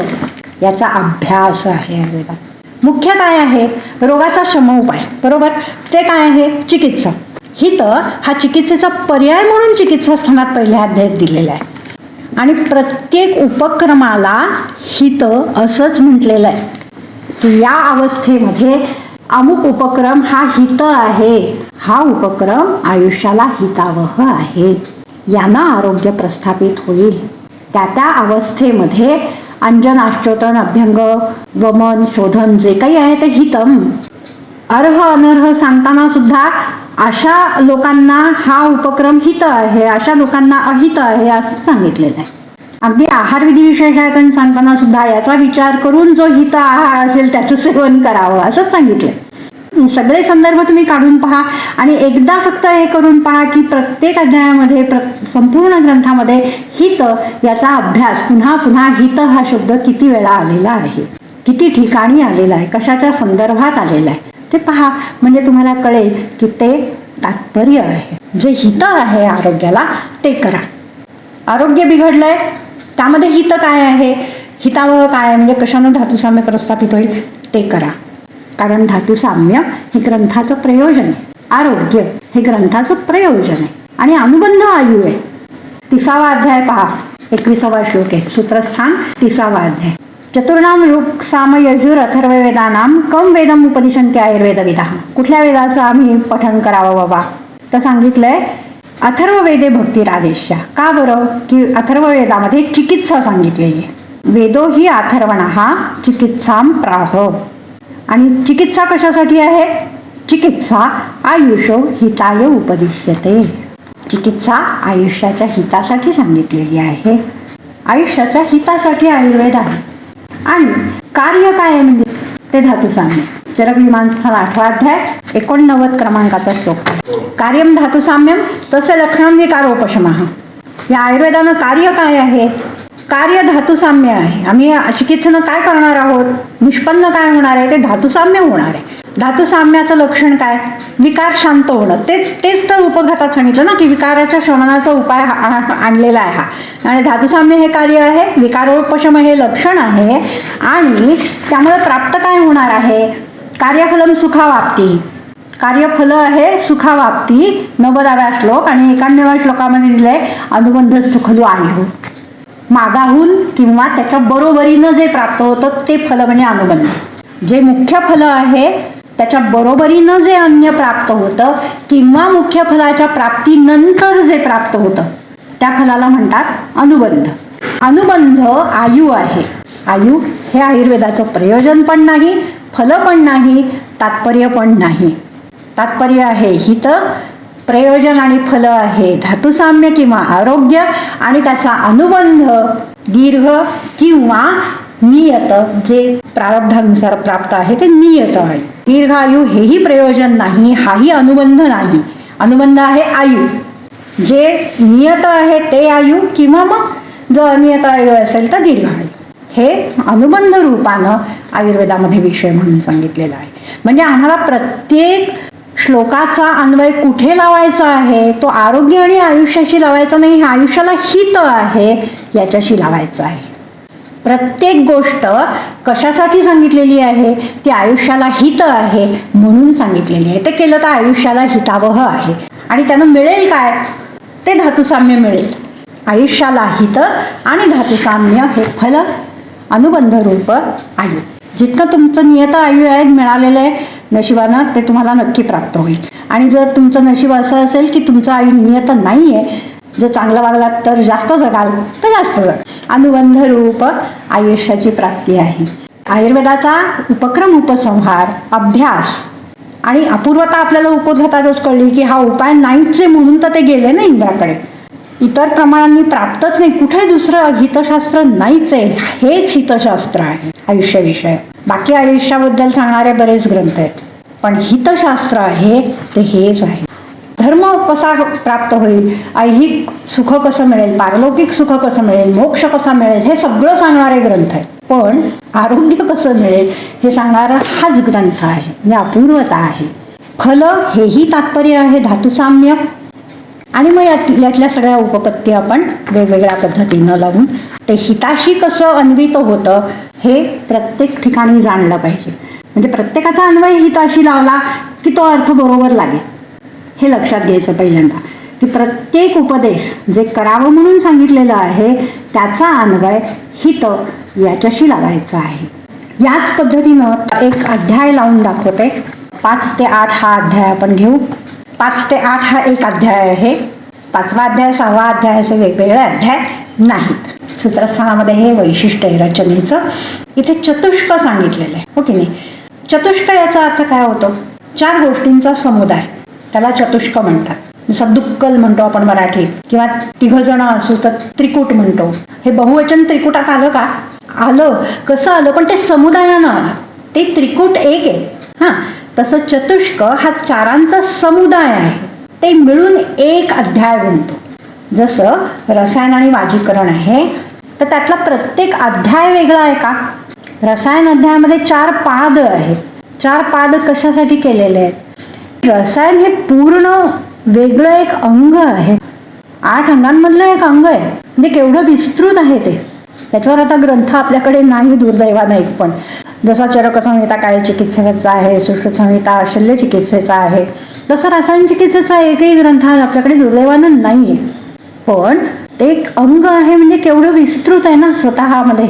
याचा अभ्यास आहे आयुर्वेदात. मुख्य काय आहे? रोगाचा शमोपाय, बरोबर. ते काय आहे? चिकित्सा. हित हा चिकित्सेचा पर्याय म्हणून चिकित्सा स्थानात पहिल्या अध्यायात दिलेला आहे. आणि प्रत्येक उपक्रमाला हित असंच म्हटलेलं आहे की या अवस्थेमध्ये अमुक उपक्रम हा हित आहे, हा उपक्रम आयुष्याला हितावह आहे, यानं आरोग्य प्रस्थापित होईल. त्या त्या अवस्थेमध्ये अंजन, आश्चोतन, अभ्यंग, वमन, शोधन जे काही आहे ते हितम. अर्ह अनर्ह सांगताना सुद्धा अशा लोकांना हा उपक्रम हित आहे, अशा लोकांना अहित आहे असं सांगितलेलं आहे. अगदी आहार विधी विशेषायतन सांगताना सुद्धा याचा विचार करून जो हित आहार असेल त्याचं सेवन करावं असंच सांगितलंय. सगळे संदर्भ तुम्ही काढून पहा आणि एकदा फक्त हे करून पहा की प्रत्येक अध्यायामध्ये संपूर्ण ग्रंथामध्ये हित याचा अभ्यास, पुन्हा पुन्हा हित हा शब्द किती वेळा आलेला आहे, किती ठिकाणी आलेला आहे, कशाच्या संदर्भात आलेला आहे ते पहा. म्हणजे तुम्हाला कळेल की ते तात्पर्य आहे. जे हित आहे आरोग्याला ते करा. आरोग्य बिघडलंय, त्यामध्ये हित काय आहे, हितावह काय आहे, म्हणजे कशानं धातुसाम्य प्रस्थापित होईल ते करा. कारण धातुसाम्य हे ग्रंथाचं प्रयोजन आहे, आरोग्य हे ग्रंथाचं प्रयोजन आहे आणि अनुबंध आयु आहे. 30वा अध्याय पहा, 21वा श्लोक आहे, सूत्रस्थान 30वा अध्याय. चतुर्णाम ऋक् साम यजुर अथर्ववेदानाम कम वेदम उपदिशन्ति आयुर्वेदविदाः. कुठल्या वेदाचं आम्ही पठण करावं बाबा? तर सांगितलंय अथर्ववेदे भक्तिरादेश्य. का बरं? की अथर्ववेदामध्ये चिकित्सा सांगितलेली आहे. वेदो ही अथर्वणः चिकित्साम प्राह. आणि चिकित्सा कशासाठी आहे? चिकित्सा आयुषो हिताय उपदिश्यते. चिकित्सा आयुष्याच्या हितासाठी सांगितलेली आहे. आयुष्याच्या हितासाठी आयुर्वेद आहे. आणि कार्य काय आहे म्हणजे ते धातुसाम्य. चरकविमानस्थान 8वा अध्याय 89 क्रमांकाचा श्लोक. कार्यम धातुसाम्यम तसे लक्षणम विकारोपशमः. या आयुर्वेदानं कार्य काय आहे? कार्य धातुसाम्य आहे. आम्ही चिकित्सेनं काय करणार आहोत? निष्पन्न काय होणार आहे? ते धातुसाम्य होणार आहे. धातुसाम्याचं लक्षण काय? विकार शांत होणं. तेच तर उपघातात सांगितलं ना की विकाराच्या शमनाचा उपाय आणलेला आहे हा. आणि धातुसाम्य हे कार्य आहे, विकारोपशम हे लक्षण आहे. आणि त्यामुळे प्राप्त काय होणार आहे? कार्यफलम सुखावाप्ती. कार्यफल आहे सुखावाप्ती. 90व्या श्लोक आणि 91व्या श्लोकामध्ये दिलंय अनुबंधस्तु खलु आयु. मागाहून किंवा त्याच्या बरोबरीनं जे प्राप्त होतं ते फल म्हणजे अनुबंध. जे मुख्य फल आहे त्याच्या बरोबरीनं जे अन्य प्राप्त होतं किंवा मुख्य फलाच्या प्राप्तीनंतर जे प्राप्त होतं त्या फलाला म्हणतात अनुबंध. अनुबंध आयु आहे. आयु हे आयुर्वेदाचं प्रयोजन पण नाही, फल पण नाही, तात्पर्य पण नाही. तात्पर्य आहे हित, प्रयोजन आणि फल आहे धातुसाम्य किंवा आरोग्य, आणि त्याचा अनुबंध दीर्घ किंवा नियत जे प्रारब्धानुसार प्राप्त आहे ते नियत आहे. दीर्घ आयु हेही प्रयोजन नाही, हाही अनुबंध नाही. अनुबंध आहे आयु. जे नियत आहे ते आयु किंवा मग जो अनियत आयु असेल तर दीर्घ आयु. हे अनुबंध रूपानं आयुर्वेदामध्ये विषय म्हणून सांगितलेला आहे. म्हणजे आम्हाला प्रत्येक श्लोकाचा अन्वय कुठे लावायचा आहे? तो आरोग्य आणि आयुष्याशी लावायचा नाही, हे आयुष्याला हित आहे याच्याशी लावायचं आहे. प्रत्येक गोष्ट कशासाठी सांगितलेली आहे? ती आयुष्याला हित आहे म्हणून सांगितलेली आहे. ते केलं तर आयुष्याला हितावह आहे. आणि त्यानं मिळेल काय? ते धातुसाम्य मिळेल. आयुष्याला हित आणि धातुसाम्य हे फल अनुबंध रूप आयु. जितकं तुमचं नियत आयु आहे मिळालेलं आहे नशिबानं ते तुम्हाला नक्की प्राप्त होईल. आणि जर तुमचं नशीब असं असेल की तुमचं आयु नियत नाही आहे, जर चांगलं वागलात तर जास्त जगाल तर जास्त जगाल. अनुबंध रूप आयुष्याची प्राप्ती आहे. आयुर्वेदाचा उपक्रम, उपसंहार, अभ्यास आणि अपूर्वता आपल्याला उपघातातच कळली की हा उपाय नाहीच आहे म्हणून तर ते गेले ना इंद्राकडे. इतर प्रमाणांनी प्राप्तच नाही, कुठे दुसरं हितशास्त्र नाहीच आहे. हेच हितशास्त्र आहे आयुष्याविषय. बाकी आयुष्याबद्दल सांगणारे बरेच ग्रंथ आहेत, पण हितशास्त्र आहे ते हेच आहे. धर्म कसा प्राप्त होईल, ऐहिक सुख कसं मिळेल, पारलौकिक सुख कसं मिळेल, मोक्ष कसा मिळेल हे सगळं सांगणारे ग्रंथ आहेत. पण आरोग्य कसं मिळेल हे सांगणारा हाच ग्रंथ आहे. म्हणजे अपूर्वता आहे. फल हेही तात्पर्य आहे धातुसाम्य. आणि मग यातल्या सगळ्या उपपत्ती आपण वेगवेगळ्या पद्धतीनं लावून ते हिताशी कसं अन्वित होतं हे प्रत्येक ठिकाणी जाणलं पाहिजे. म्हणजे प्रत्येकाचा अन्वय हिताशी लावला की तो अर्थ बरोबर लागेल. हे लक्षात घ्यायचं पहिल्यांदा की प्रत्येक उपदेश जे करावं म्हणून सांगितलेलं आहे त्याचा अन्वय हित याच्याशी लावायचा आहे. याच पद्धतीनं एक अध्याय लावून दाखवते. 5 ते 8 हा अध्याय आपण घेऊ. 5 ते 8 हा एक अध्याय आहे. 5वा अध्याय 6वा अध्याय असे वेगवेगळे अध्याय नाहीत. सूत्रस्थानामध्ये हे वैशिष्ट्य आहे रचनेचं. इथे चतुष्क सांगितलेलं आहे, हो की नाही. चतुष्क याचा अर्थ काय होतो? 4 गोष्टींचा समुदाय, त्याला चतुष्क म्हणतात. जसं दुक्कल म्हणतो आपण मराठीत, किंवा 3 जण असू तर त्रिकूट म्हणतो. हे बहुवचन त्रिकुटात आलं का? आलं. कसं आलं? पण ते समुदायानं आलं. ते त्रिकूट एक आहे. हां, तसं चतुष्क हा 4ांचा समुदाय आहे. ते मिळून एक अध्याय बनतो. जसं रसायन आणि वाजीकरण आहे तर त्यातला प्रत्येक अध्याय वेगळा आहे का? रसायन अध्यायामध्ये 4 पाद आहेत. 4 पाद कशासाठी केलेले आहेत? रसायन हे पूर्ण वेगळं एक अंग आहे. 8 अंगांमधलं एक अंग आहे. म्हणजे केवढं विस्तृत आहे ते. त्याच्यावर आता ग्रंथ आपल्याकडे नाही दुर्दैवानं एक पण. जसा चरकसंहिता काय चिकित्सेचा आहे, सुश्रुतसंहिता शल्य चिकित्सेचा आहे, तसं रसायन चिकित्सेचा एकही ग्रंथ आपल्याकडे दुर्दैवानं नाही आहे. पण ते एक अंग आहे म्हणजे केवढं विस्तृत आहे ना स्वतःमध्ये.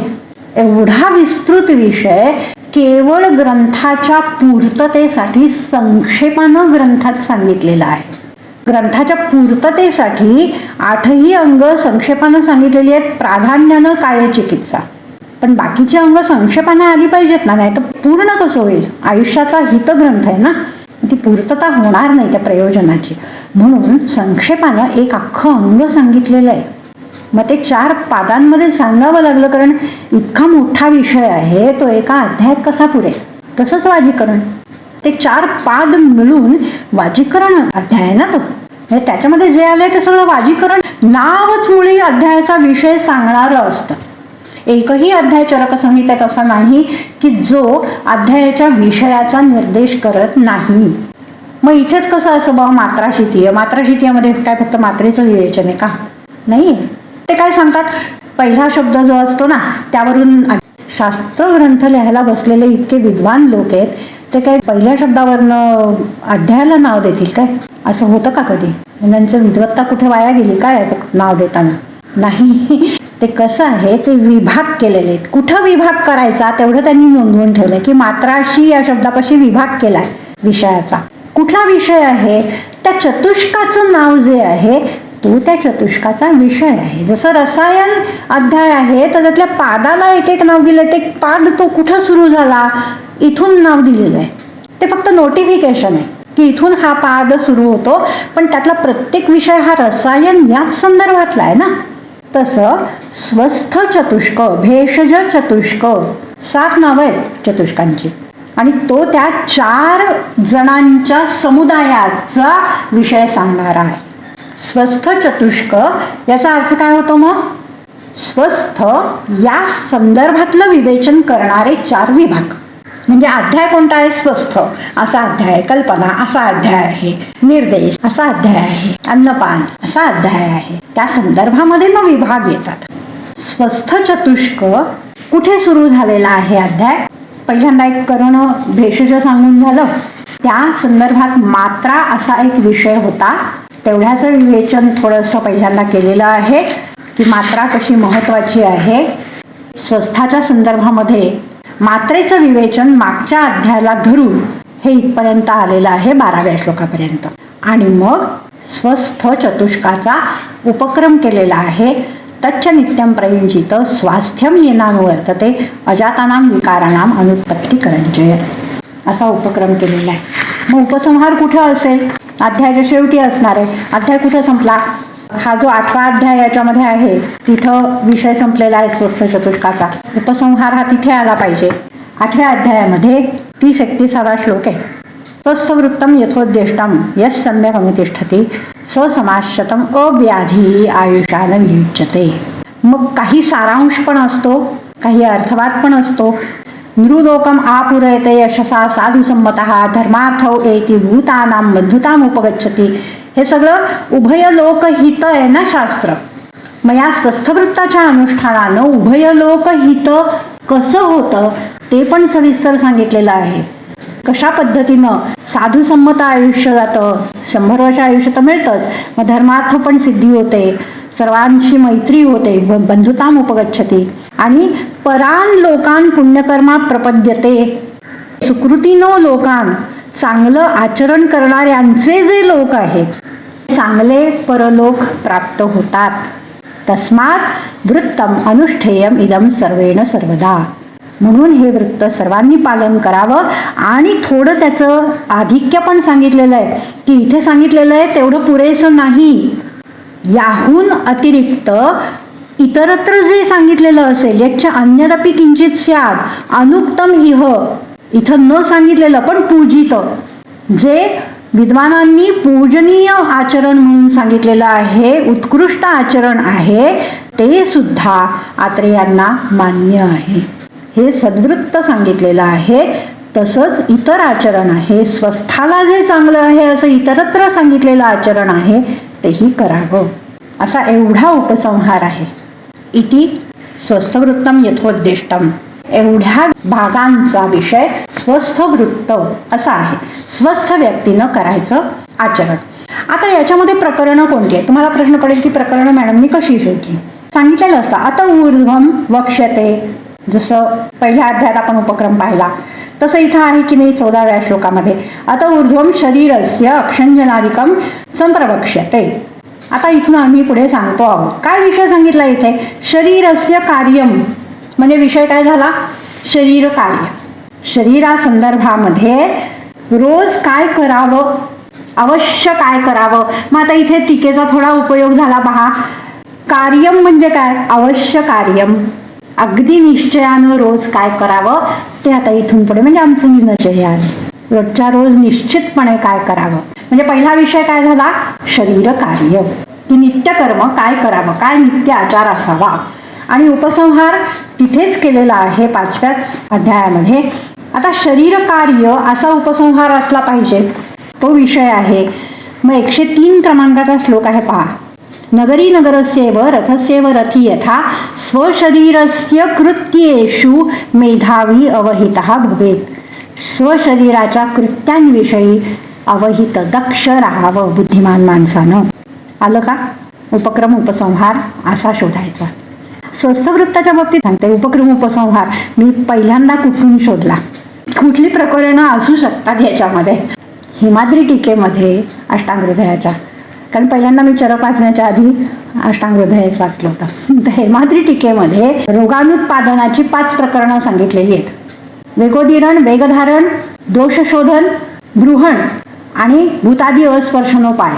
एवढा विस्तृत विषय केवळ ग्रंथाच्या पूर्ततेसाठी संक्षेपानं ग्रंथात सांगितलेला आहे. ग्रंथाच्या पूर्ततेसाठी 8ही अंग संक्षेपानं सांगितलेली आहेत. प्राधान्यानं कायचिकित्सा. पण बाकीची अंग संक्षेपानं आली पाहिजेत ना, नाही तर पूर्ण कसं होईल? आयुष्याचा हितग्रंथ आहे ना, ती पूर्तता होणार नाही त्या प्रयोजनाची. म्हणून संक्षेपानं एक अख्खं अंग सांगितलेलं आहे. मग ते 4 पादांमध्ये सांगावं लागलं, कारण इतका मोठा विषय आहे तो एका अध्यायात कसा पुरेल. तसंच वाजीकरण, ते 4 पाद मिळून वाजीकरण अध्याय आहे ना तो. म्हणजे त्याच्यामध्ये जे आलंय ते सगळं वाजीकरण. नावच मुळी अध्यायाचा विषय सांगणारं असतं. एकही अध्याय चरकसंहितेत असा नाही की जो अध्यायाच्या विषयाचा निर्देश करत नाही. मग इथेच कसं असं बा मात्राशितीय, मात्राशितीयामध्ये काय फक्त मात्रेचं विवेचन आहे का? नाही. ते काय सांगतात, पहिला शब्द जो असतो ना त्यावरून शास्त्र ग्रंथ लिहायला बसलेले इतके विद्वान लोक आहेत, ते काय पहिल्या शब्दावरनं अध्यायाला नाव देतील काय? असं होतं का कधी? त्यांचं विद्वत्ता कुठे वाया गेली काय नाव देताना? नाही. ते कसं आहे, ते विभाग केलेले आहेत. कुठं विभाग करायचा तेवढं त्यांनी नोंदवून ठेवलंय की मात्राशी या शब्दापाशी विभाग केलाय विषयाचा. कुठला विषय आहे? त्या चतुष्काचं नाव जे आहे तो त्या चतुष्काचा विषय आहे. जसं रसायन अध्याय आहे तर त्यातल्या पादाला एक एक नाव दिलं. ते पाद तो कुठं सुरू झाला इथून नाव दिलेलं आहे. ते फक्त नोटिफिकेशन आहे की इथून हा पाद सुरू होतो, पण त्यातला प्रत्येक विषय हा रसायन याच संदर्भातला आहे ना. तसं स्वस्थ चतुष्क, भेषज चतुष्क, 7 नावं आहेत चतुष्कांची. आणि तो त्या 4 जणांच्या समुदायाचा विषय सांगणारा आहे. स्वस्थ चतुष्क याचा अर्थ काय होतो? मग स्वस्थ या संदर्भातलं विवेचन करणारे 4 विभाग. म्हणजे अध्याय कोणता आहे? स्वस्थ असा अध्याय आहे, कल्पना असा अध्याय आहे, निर्देश असा अध्याय आहे, अन्नपान असा अध्याय आहे. त्या संदर्भामध्ये मग विभाग येतात. स्वस्थ चतुष्क कुठे सुरू झालेला आहे अध्याय? पहिल्यांदा एक करण भेषज सांगून झालं. त्या संदर्भात मात्रा असा एक विषय होता, तेवढ्याचं विवेचन थोडंसं पहिल्यांदा केलेलं आहे की मात्रा कशी महत्वाची आहे. स्वस्थाच्या संदर्भामध्ये मात्रेचं विवेचन मागच्या अध्यायाला धरून हे इथपर्यंत आलेलं आहे 12व्या श्लोकापर्यंत. आणि मग स्वस्थ चतुष्काचा उपक्रम केलेला आहे. तच्च नित्यम प्रयुंजित स्वास्थ्यम येनानुवर्तते अजातानाम विकाराणाम अनुत्पत्ती करंजय असा उपक्रम केलेला आहे. मग उपसंहार कुठे असेल? अध्यायाच्या शेवटी असणार आहे. अध्याय कुठे संपला? हा जो 8वा अध्याय याच्यामध्ये आहे तिथं विषय संपलेला आहे स्वस्थ चतुष्काचा. उपसंहार हा तिथे आला पाहिजे. 8व्या अध्यायामध्ये 30-31 श्लोक आहे. तत्सवृत्तम यथोद्दिष्टम यस सम्यक अनुतिष्ठति ससमाश्यतम अव्याधी आयुष्यान वियुच्यते. मग काही सारांश पण असतो, काही अर्थवाद पण असतो. नृलोकम आपुरयते यशसा साधु संमतः धर्मार्थौ एति भूतानां बंधुताम उपगच्छति. हे सगळं उभय लोकहित आहे ना शास्त्र. मग या स्वस्थवृत्ताच्या अनुष्ठानानं उभय लोकहित कसं होतं ते पण सविस्तर सांगितलेलं आहे. कशा पद्धतीनं साधुसंमत आयुष्य जातं, 100 वर्ष आयुष्य तर मिळतंच, मग धर्मार्थ पण सिद्धी होते, सर्वांशी मैत्री होते, बंधुताम उपगच्छती, आणि परान लोकान पुण्यकर्मा प्रपद्यते, सुकृतीनो लोकान, चांगलं आचरण करणाऱ्यांचे जे लोक आहेत चांगले परलोक प्राप्त होतात. तस्मात् वृत्तम अनुष्ठेयम इदम सर्वेण सर्वदा. म्हणून हे वृत्त सर्वांनी पालन करावं. आणि थोडं त्याचं आधिक्य पण सांगितलेलं आहे की इथे सांगितलेलं आहे तेवढं पुरेसं नाही, याहून अतिरिक्त इतरत्र जे सांगितलेलं असेल याच्या अन्यदपि किंचित स्याद अनुक्तम इह, इथं न सांगितलेलं पण पूजित, जे विद्वानांनी पूजनीय आचरण म्हणून सांगितलेलं आहे, उत्कृष्ट आचरण आहे, ते सुद्धा आत्रेयांना मान्य आहे. हे सद्वृत्त सांगितलेलं आहे. तसंच इतर आचरण आहे, स्वस्थाला जे चांगलं आहे असं इतरत्र सांगितलेलं आचरण आहे तेही करावं, असा एवढा उपसंहार आहे. इति स्वस्थवृत्तम यथोद्दिष्टम, एवढ्या भागांचा विषय स्वस्थ वृत्त असा आहे. स्वस्थ व्यक्तीनं करायचं आचरण. आता याच्यामध्ये प्रकरणं कोणती आहे? तुम्हाला प्रश्न पडेल की प्रकरणं मॅडमनी कशी शोधली? सांगितलेलं असतं आता ऊर्ध्वम वक्ष्यते, जसं पहिल्या अध्यायात आपण उपक्रम पाहिला तसं इथं आहे की नाही 14व्या श्लोकामध्ये, आता ऊर्ध्वम शरीरस्य अक्षंजनादिकम संप्रवक्ष्यते. आता इथून आम्ही पुढे सांगतो आहोत काय विषय सांगितला इथे, शरीरस्य कार्यम, म्हणजे विषय काय झाला, शरीर कार्य. शरीरा संदर्भामध्ये रोज काय करावं, अवश्य काय करावं. मग आता इथे टीकेचा थोडा उपयोग झाला पहा. कार्यम म्हणजे काय, अवश्य कार्यम, अगदी निश्चयानं रोज काय करावं ते आता इथून पुढे म्हणजे आमचं निश्चय आहे, रोजच्या रोज निश्चितपणे काय करावं. म्हणजे पहिला विषय काय झाला, शरीर कार्य, की नित्यकर्म काय करावं, काय नित्य आचार असावा. आणि उपसंहार तिथेच केलेला आहे 5व्याच अध्यायामध्ये. आता शरीर कार्य असा उपसंहार असला पाहिजे, तो विषय आहे. मग 103 क्रमांकाचा श्लोक आहे पहा. नगरी नगरस्येव रथस्येव रथी यथा स्वशरीरस्य कृत्येषु मेधावी अवहितः भवेत. स्वशरीराच्या कृत्यांविषयी अवहित दक्ष राहावं बुद्धिमान माणसानं. आलं का? उपक्रम उपसंहार असा शोधायचा. स्वस्थवृत्ताच्या बाबतीत सांगते उपक्रम उपसंहार मी पहिल्यांदा कुठून शोधला, कुठली प्रकरणं असू शकतात याच्यामध्ये. हिमाद्री टीकेमध्ये अष्टांग हृदयाच्या, कारण पहिल्यांदा मी चरक वाचण्याच्या आधी अष्टांग हृदयच वाचलं होतं. हेमाद्री टीकेमध्ये रोगानुत्पादनाची 5 प्रकरणं सांगितलेली आहेत. वेगोदीरण, वेगधारण, दोषशोधन, बृहण आणि भूतादी अस्पर्शनोपाय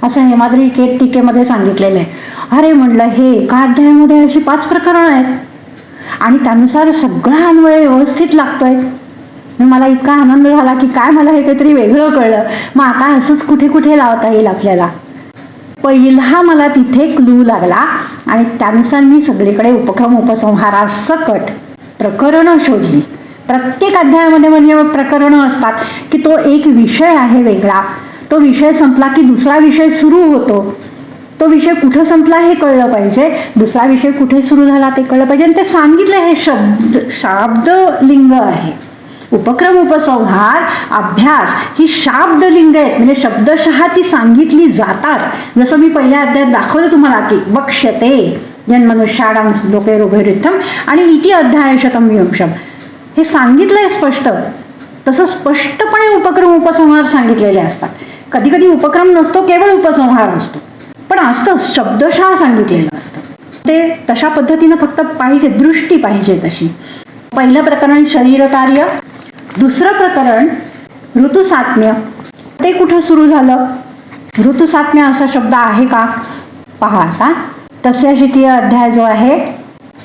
असं हेमाद्री टीकेमध्ये सांगितलेलं आहे. अरे म्हणलं हे एका अध्यायामध्ये अशी 5 प्रकरणं आहेत आणि त्यानुसार सगळा अन्वय व्यवस्थित लागतोय. मला इतका आनंद झाला की काय मला हे काहीतरी वेगळं कळलं. मग आता असंच कुठे कुठे लावता येईल आपल्याला. पहिला मला तिथे क्लू लागला आणि त्यानुसार मी सगळीकडे उपक्रम उपसंहारासकट प्रकरणं शोधली. प्रत्येक अध्यायामध्ये म्हणजे प्रकरणं असतात की तो एक विषय आहे वेगळा, तो विषय संपला की दुसरा विषय सुरू होतो, तो विषय कुठं संपला हे कळलं पाहिजे, दुसरा विषय कुठे सुरू झाला ते कळलं पाहिजे. आणि ते सांगितलं हे शाब्दलिंग आहे. उपक्रम उपसंहार अभ्यास ही शाब्दलिंग आहेत, म्हणजे शब्दशः ती सांगितली जातात. जसं मी पहिल्या अध्यायात दाखवलं तुम्हाला की वक्ष्यते जन्मनुष्याणां लोके रोगैरित्थम आणि इति अध्याय शतम विंशम, हे सांगितलंय स्पष्ट. तसं स्पष्टपणे उपक्रम उपसंहार सांगितलेले असतात. कधी कधी उपक्रम नसतो, केवळ उपसंहार असतो, पण असतं शब्दशः सांगितलेलं असतं. ते तशा पद्धतीनं फक्त पाहिजे, दृष्टी पाहिजे तशी. पहिलं प्रकरण शरीर कार्य, दुसरं प्रकरण ऋतुसात्म्य. ते कुठं सुरू झालं, ऋतुसात्म्य असा शब्द आहे का पहा. आता तस्याशितीय अध्याय जो आहे,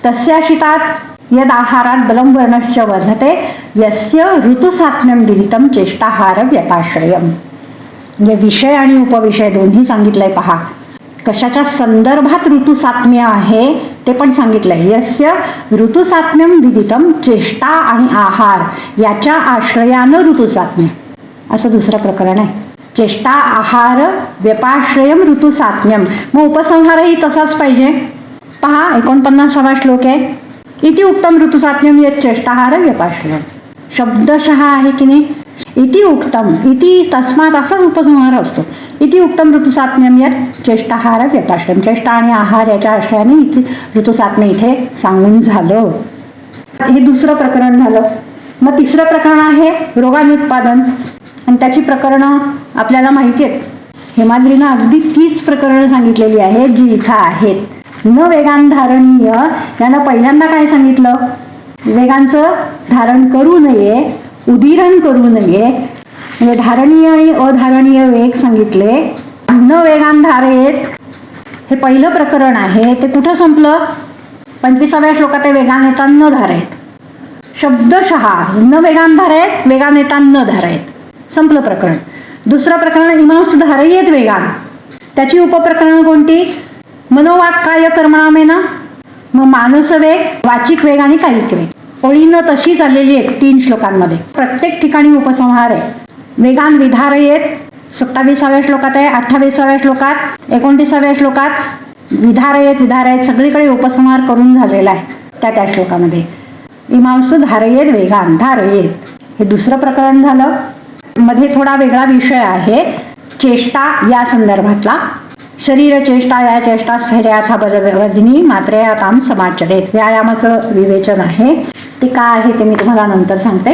तस्याशितात यद आहारात बलम वर्णश्च वर्धते यस्य ऋतुसात्म्यम विदितम चेष्टाहार व्यपाश्रयम. म्हणजे विषय आणि उपविषय दोन्ही सांगितलंय पहा. कशाच्या संदर्भात ऋतुसात्म्य आहे ते पण सांगितलंय. यस्य ऋतुसात्म्यम विदितम, चेष्टा आणि आहार याच्या आश्रयानं ऋतुसात्म्य असं दुसरं प्रकरण आहे. चेष्टा आहार व्यपाश्रयम ऋतुसात्म्यम. मग उपसंहारही तसाच पाहिजे पहा. 49वा श्लोक आहे. इति उक्तम ऋतुसात्म्यम यत् चेष्टाहार व्यपाश्रयम. शब्दशः आहे की नाही. इति उक्तम, इति तस्मात असाच उपसंहार असतो. इति उत्तम ऋतुसात्म्यम यत् चेष्टाहार व्यपाश्रयम. चेष्टा आणि आहार याच्या आश्रयाने इथे ऋतुसात्म्य इथे सांगून झालं. हे दुसरं प्रकरण झालं. मग तिसरं प्रकरण आहे रोगानुत्पादन, आणि त्याची प्रकरणं आपल्याला माहिती आहेत. हेमाद्रीनं अगदी तीच प्रकरणं सांगितलेली आहेत जी इथं आहेत. न वेगान धारणीय यानं पहिल्यांदा काय सांगितलं, वेगांचं धारण करू नये, उदीरण करू नये, म्हणजे धारणीय आणि अधारणीय वेग सांगितले. न वेगान धारेत हे पहिलं प्रकरण आहे. ते कुठं संपलं, 25व्या श्लोकात ते वेगान येता न धारेत. शब्दशः न वेगान धारेत, वेगान येता न धारेत, संपलं प्रकरण. दुसरं प्रकरण इमांस्तु धारयेत वेगान, त्याची उपप्रकरणं कोणती, मनोवाक काय कर्मणामेना. मग मानस वेग, वाचिक वेग आणि कायिक वेग ओळीनं तशीच आलेली आहेत 3 श्लोकांमध्ये. प्रत्येक ठिकाणी उपसंहार आहे. वेगान विधारयेत 27व्या श्लोकात आहे, 28व्या श्लोकात, 29व्या श्लोकात. विधारयेत सगळीकडे उपसंहार करून झालेला आहे त्या श्लोकामध्ये. इमांस्तु धारयेत वेगान, धारयेत हे दुसरं प्रकरण झालं. मध्ये थोडा वेगळा विषय आहे चेष्टा या संदर्भातला. शरीर चेष्टा या चेष्टा स्थैर्याथा बलवर्धिनी मात्रेया ताम समाचरेत. व्यायामाचं विवेचन आहे. ते काय आहे ते मी तुम्हाला नंतर सांगते.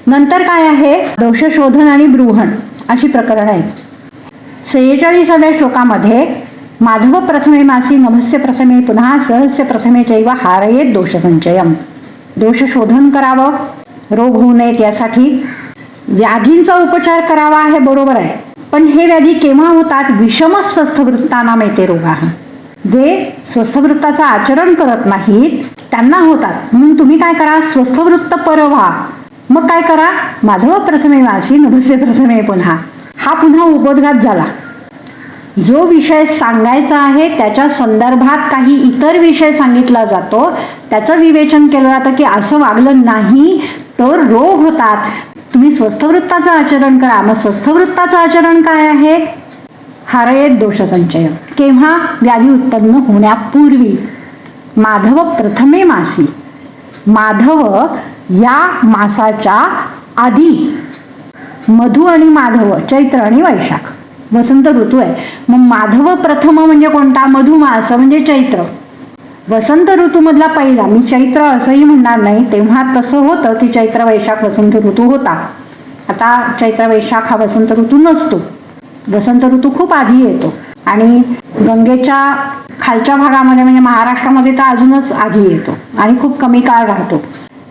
नंतर काय आहे, दोषशोधन आणि ब्रूहण अशी प्रकरणं आहेत. 46व्या श्लोकामध्ये माधव प्रथमे मासी नभस्य प्रथमे पुन्हा सहस्य प्रथमे चैव हारयेत दोषसंचयम. दोषशोधन करावं, रोग होऊ नयेत यासाठी. व्याधींचा उपचार करावा हे बरोबर आहे, पण हे व्याधी केव्हा होतात, विषम स्वस्थवृत्तानाम येते रोगा. जे स्वस्थवृत्ताचं आचरण करत नाहीत त्यांना होतात. म्हणून तुम्ही काय करा, स्वस्थवृत्त पर व्हा. मग काय करा, माधव प्रथमे वासी नभस्य प्रथमे पुन्हा. हा पुन्हा उपोद्घात झाला. जो विषय सांगायचा आहे त्याच्या संदर्भात काही इतर विषय सांगितला जातो, त्याचं विवेचन केलं जातं की असं वागलं नाही तर रोग होतात. तुम्ही स्वस्थवृत्ताचं आचरण करा. मग स्वस्थवृत्ताचं आचरण काय आहे, हारयेत दोषसंचय. केव्हा, व्याधी उत्पन्न होण्यापूर्वी. माधव प्रथमे मासी, माधव या मासाच्या आधी. मधु आणि माधव चैत्र आणि वैशाख वसंत ऋतू आहे. मग माधव प्रथम म्हणजे कोणता, मधुमास म्हणजे चैत्र. वसंत ऋतूमधला पहिला, मी चैत्र असंही म्हणणार नाही, तेव्हा तसं होतं की चैत्र वैशाख वसंत ऋतू होता. आता चैत्र वैशाख हा वसंत ऋतू नसतो. वसंत ऋतू खूप आधी येतो आणि गंगेच्या खालच्या भागामध्ये म्हणजे महाराष्ट्रामध्ये तर अजूनच आधी येतो आणि खूप कमी काळ राहतो.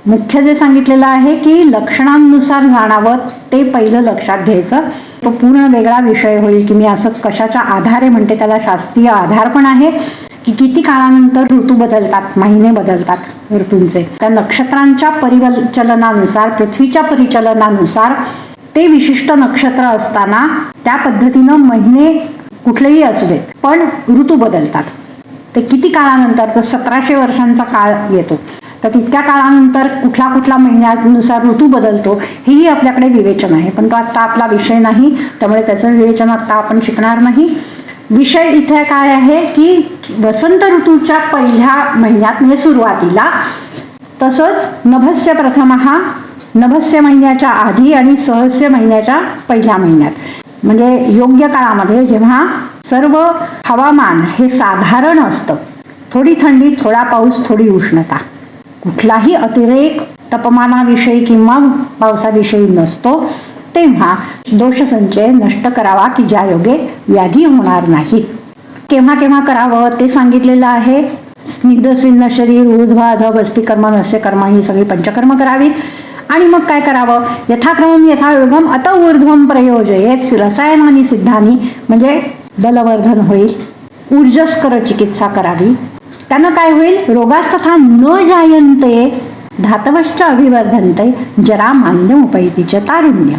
मुख्य जे सांगितलेलं आहे की लक्षणांनुसार जाणावं ते पहिलं लक्षात घ्यायचं. तो पूर्ण वेगळा विषय होईल की मी असं कशाच्या आधारे म्हणते, त्याला शास्त्रीय आधार पण आहे की किती काळानंतर ऋतू बदलतात, महिने बदलतात ऋतूंचे. त्या नक्षत्रांच्या परिचलनानुसार, पृथ्वीच्या परिचलनानुसार ते विशिष्ट नक्षत्र असताना त्या पद्धतीनं महिने कुठलेही असू देत पण ऋतू बदलतात. ते किती काळानंतर, तर 1700 वर्षांचा काळ येतो. तर तितक्या काळानंतर कुठला कुठला महिन्यानुसार ऋतू बदलतो हेही आपल्याकडे विवेचन आहे. पण तो आत्ता आपला विषय नाही, त्यामुळे त्याचं विवेचन आत्ता आपण शिकणार नाही. विषय इथे काय आहे की वसंत ऋतूच्या पहिल्या महिन्यात म्हणजे सुरुवातीला, तसंच नभस्य प्रथम हा नभस्य महिन्याच्या आधी आणि सहस्य महिन्याच्या पहिल्या महिन्यात, म्हणजे योग्य काळामध्ये जेव्हा सर्व हवामान हे साधारण असतं, थोडी थंडी, थोडा पाऊस, थोडी उष्णता, कुठलाही अतिरेक तापमानाविषयी किंवा पावसाविषयी नसतो, तेव्हा दोषसंचय नष्ट करावा की ज्या योगे व्याधी होणार नाहीत. केव्हा केव्हा करावं ते सांगितलेलं आहे. स्निग्ध स्विन्न शरीर, ऊर्ध्व अध बस्ती कर्म नस्य कर्म ही सगळी पंचकर्म करावीत. आणि मग काय करावं, यथाक्रमम यथायोगम अत ऊर्ध्वम प्रयोजयेत रसायनानी सिद्धानी, म्हणजे बलवर्धन होईल. ऊर्जस्कर चिकित्सा करावी. त्यानं काय होईल, रोगास्तथा न जायन्ते धातवश्च अभिवर्धन्ते जरा मान्यम उपैतीच तारुण्य,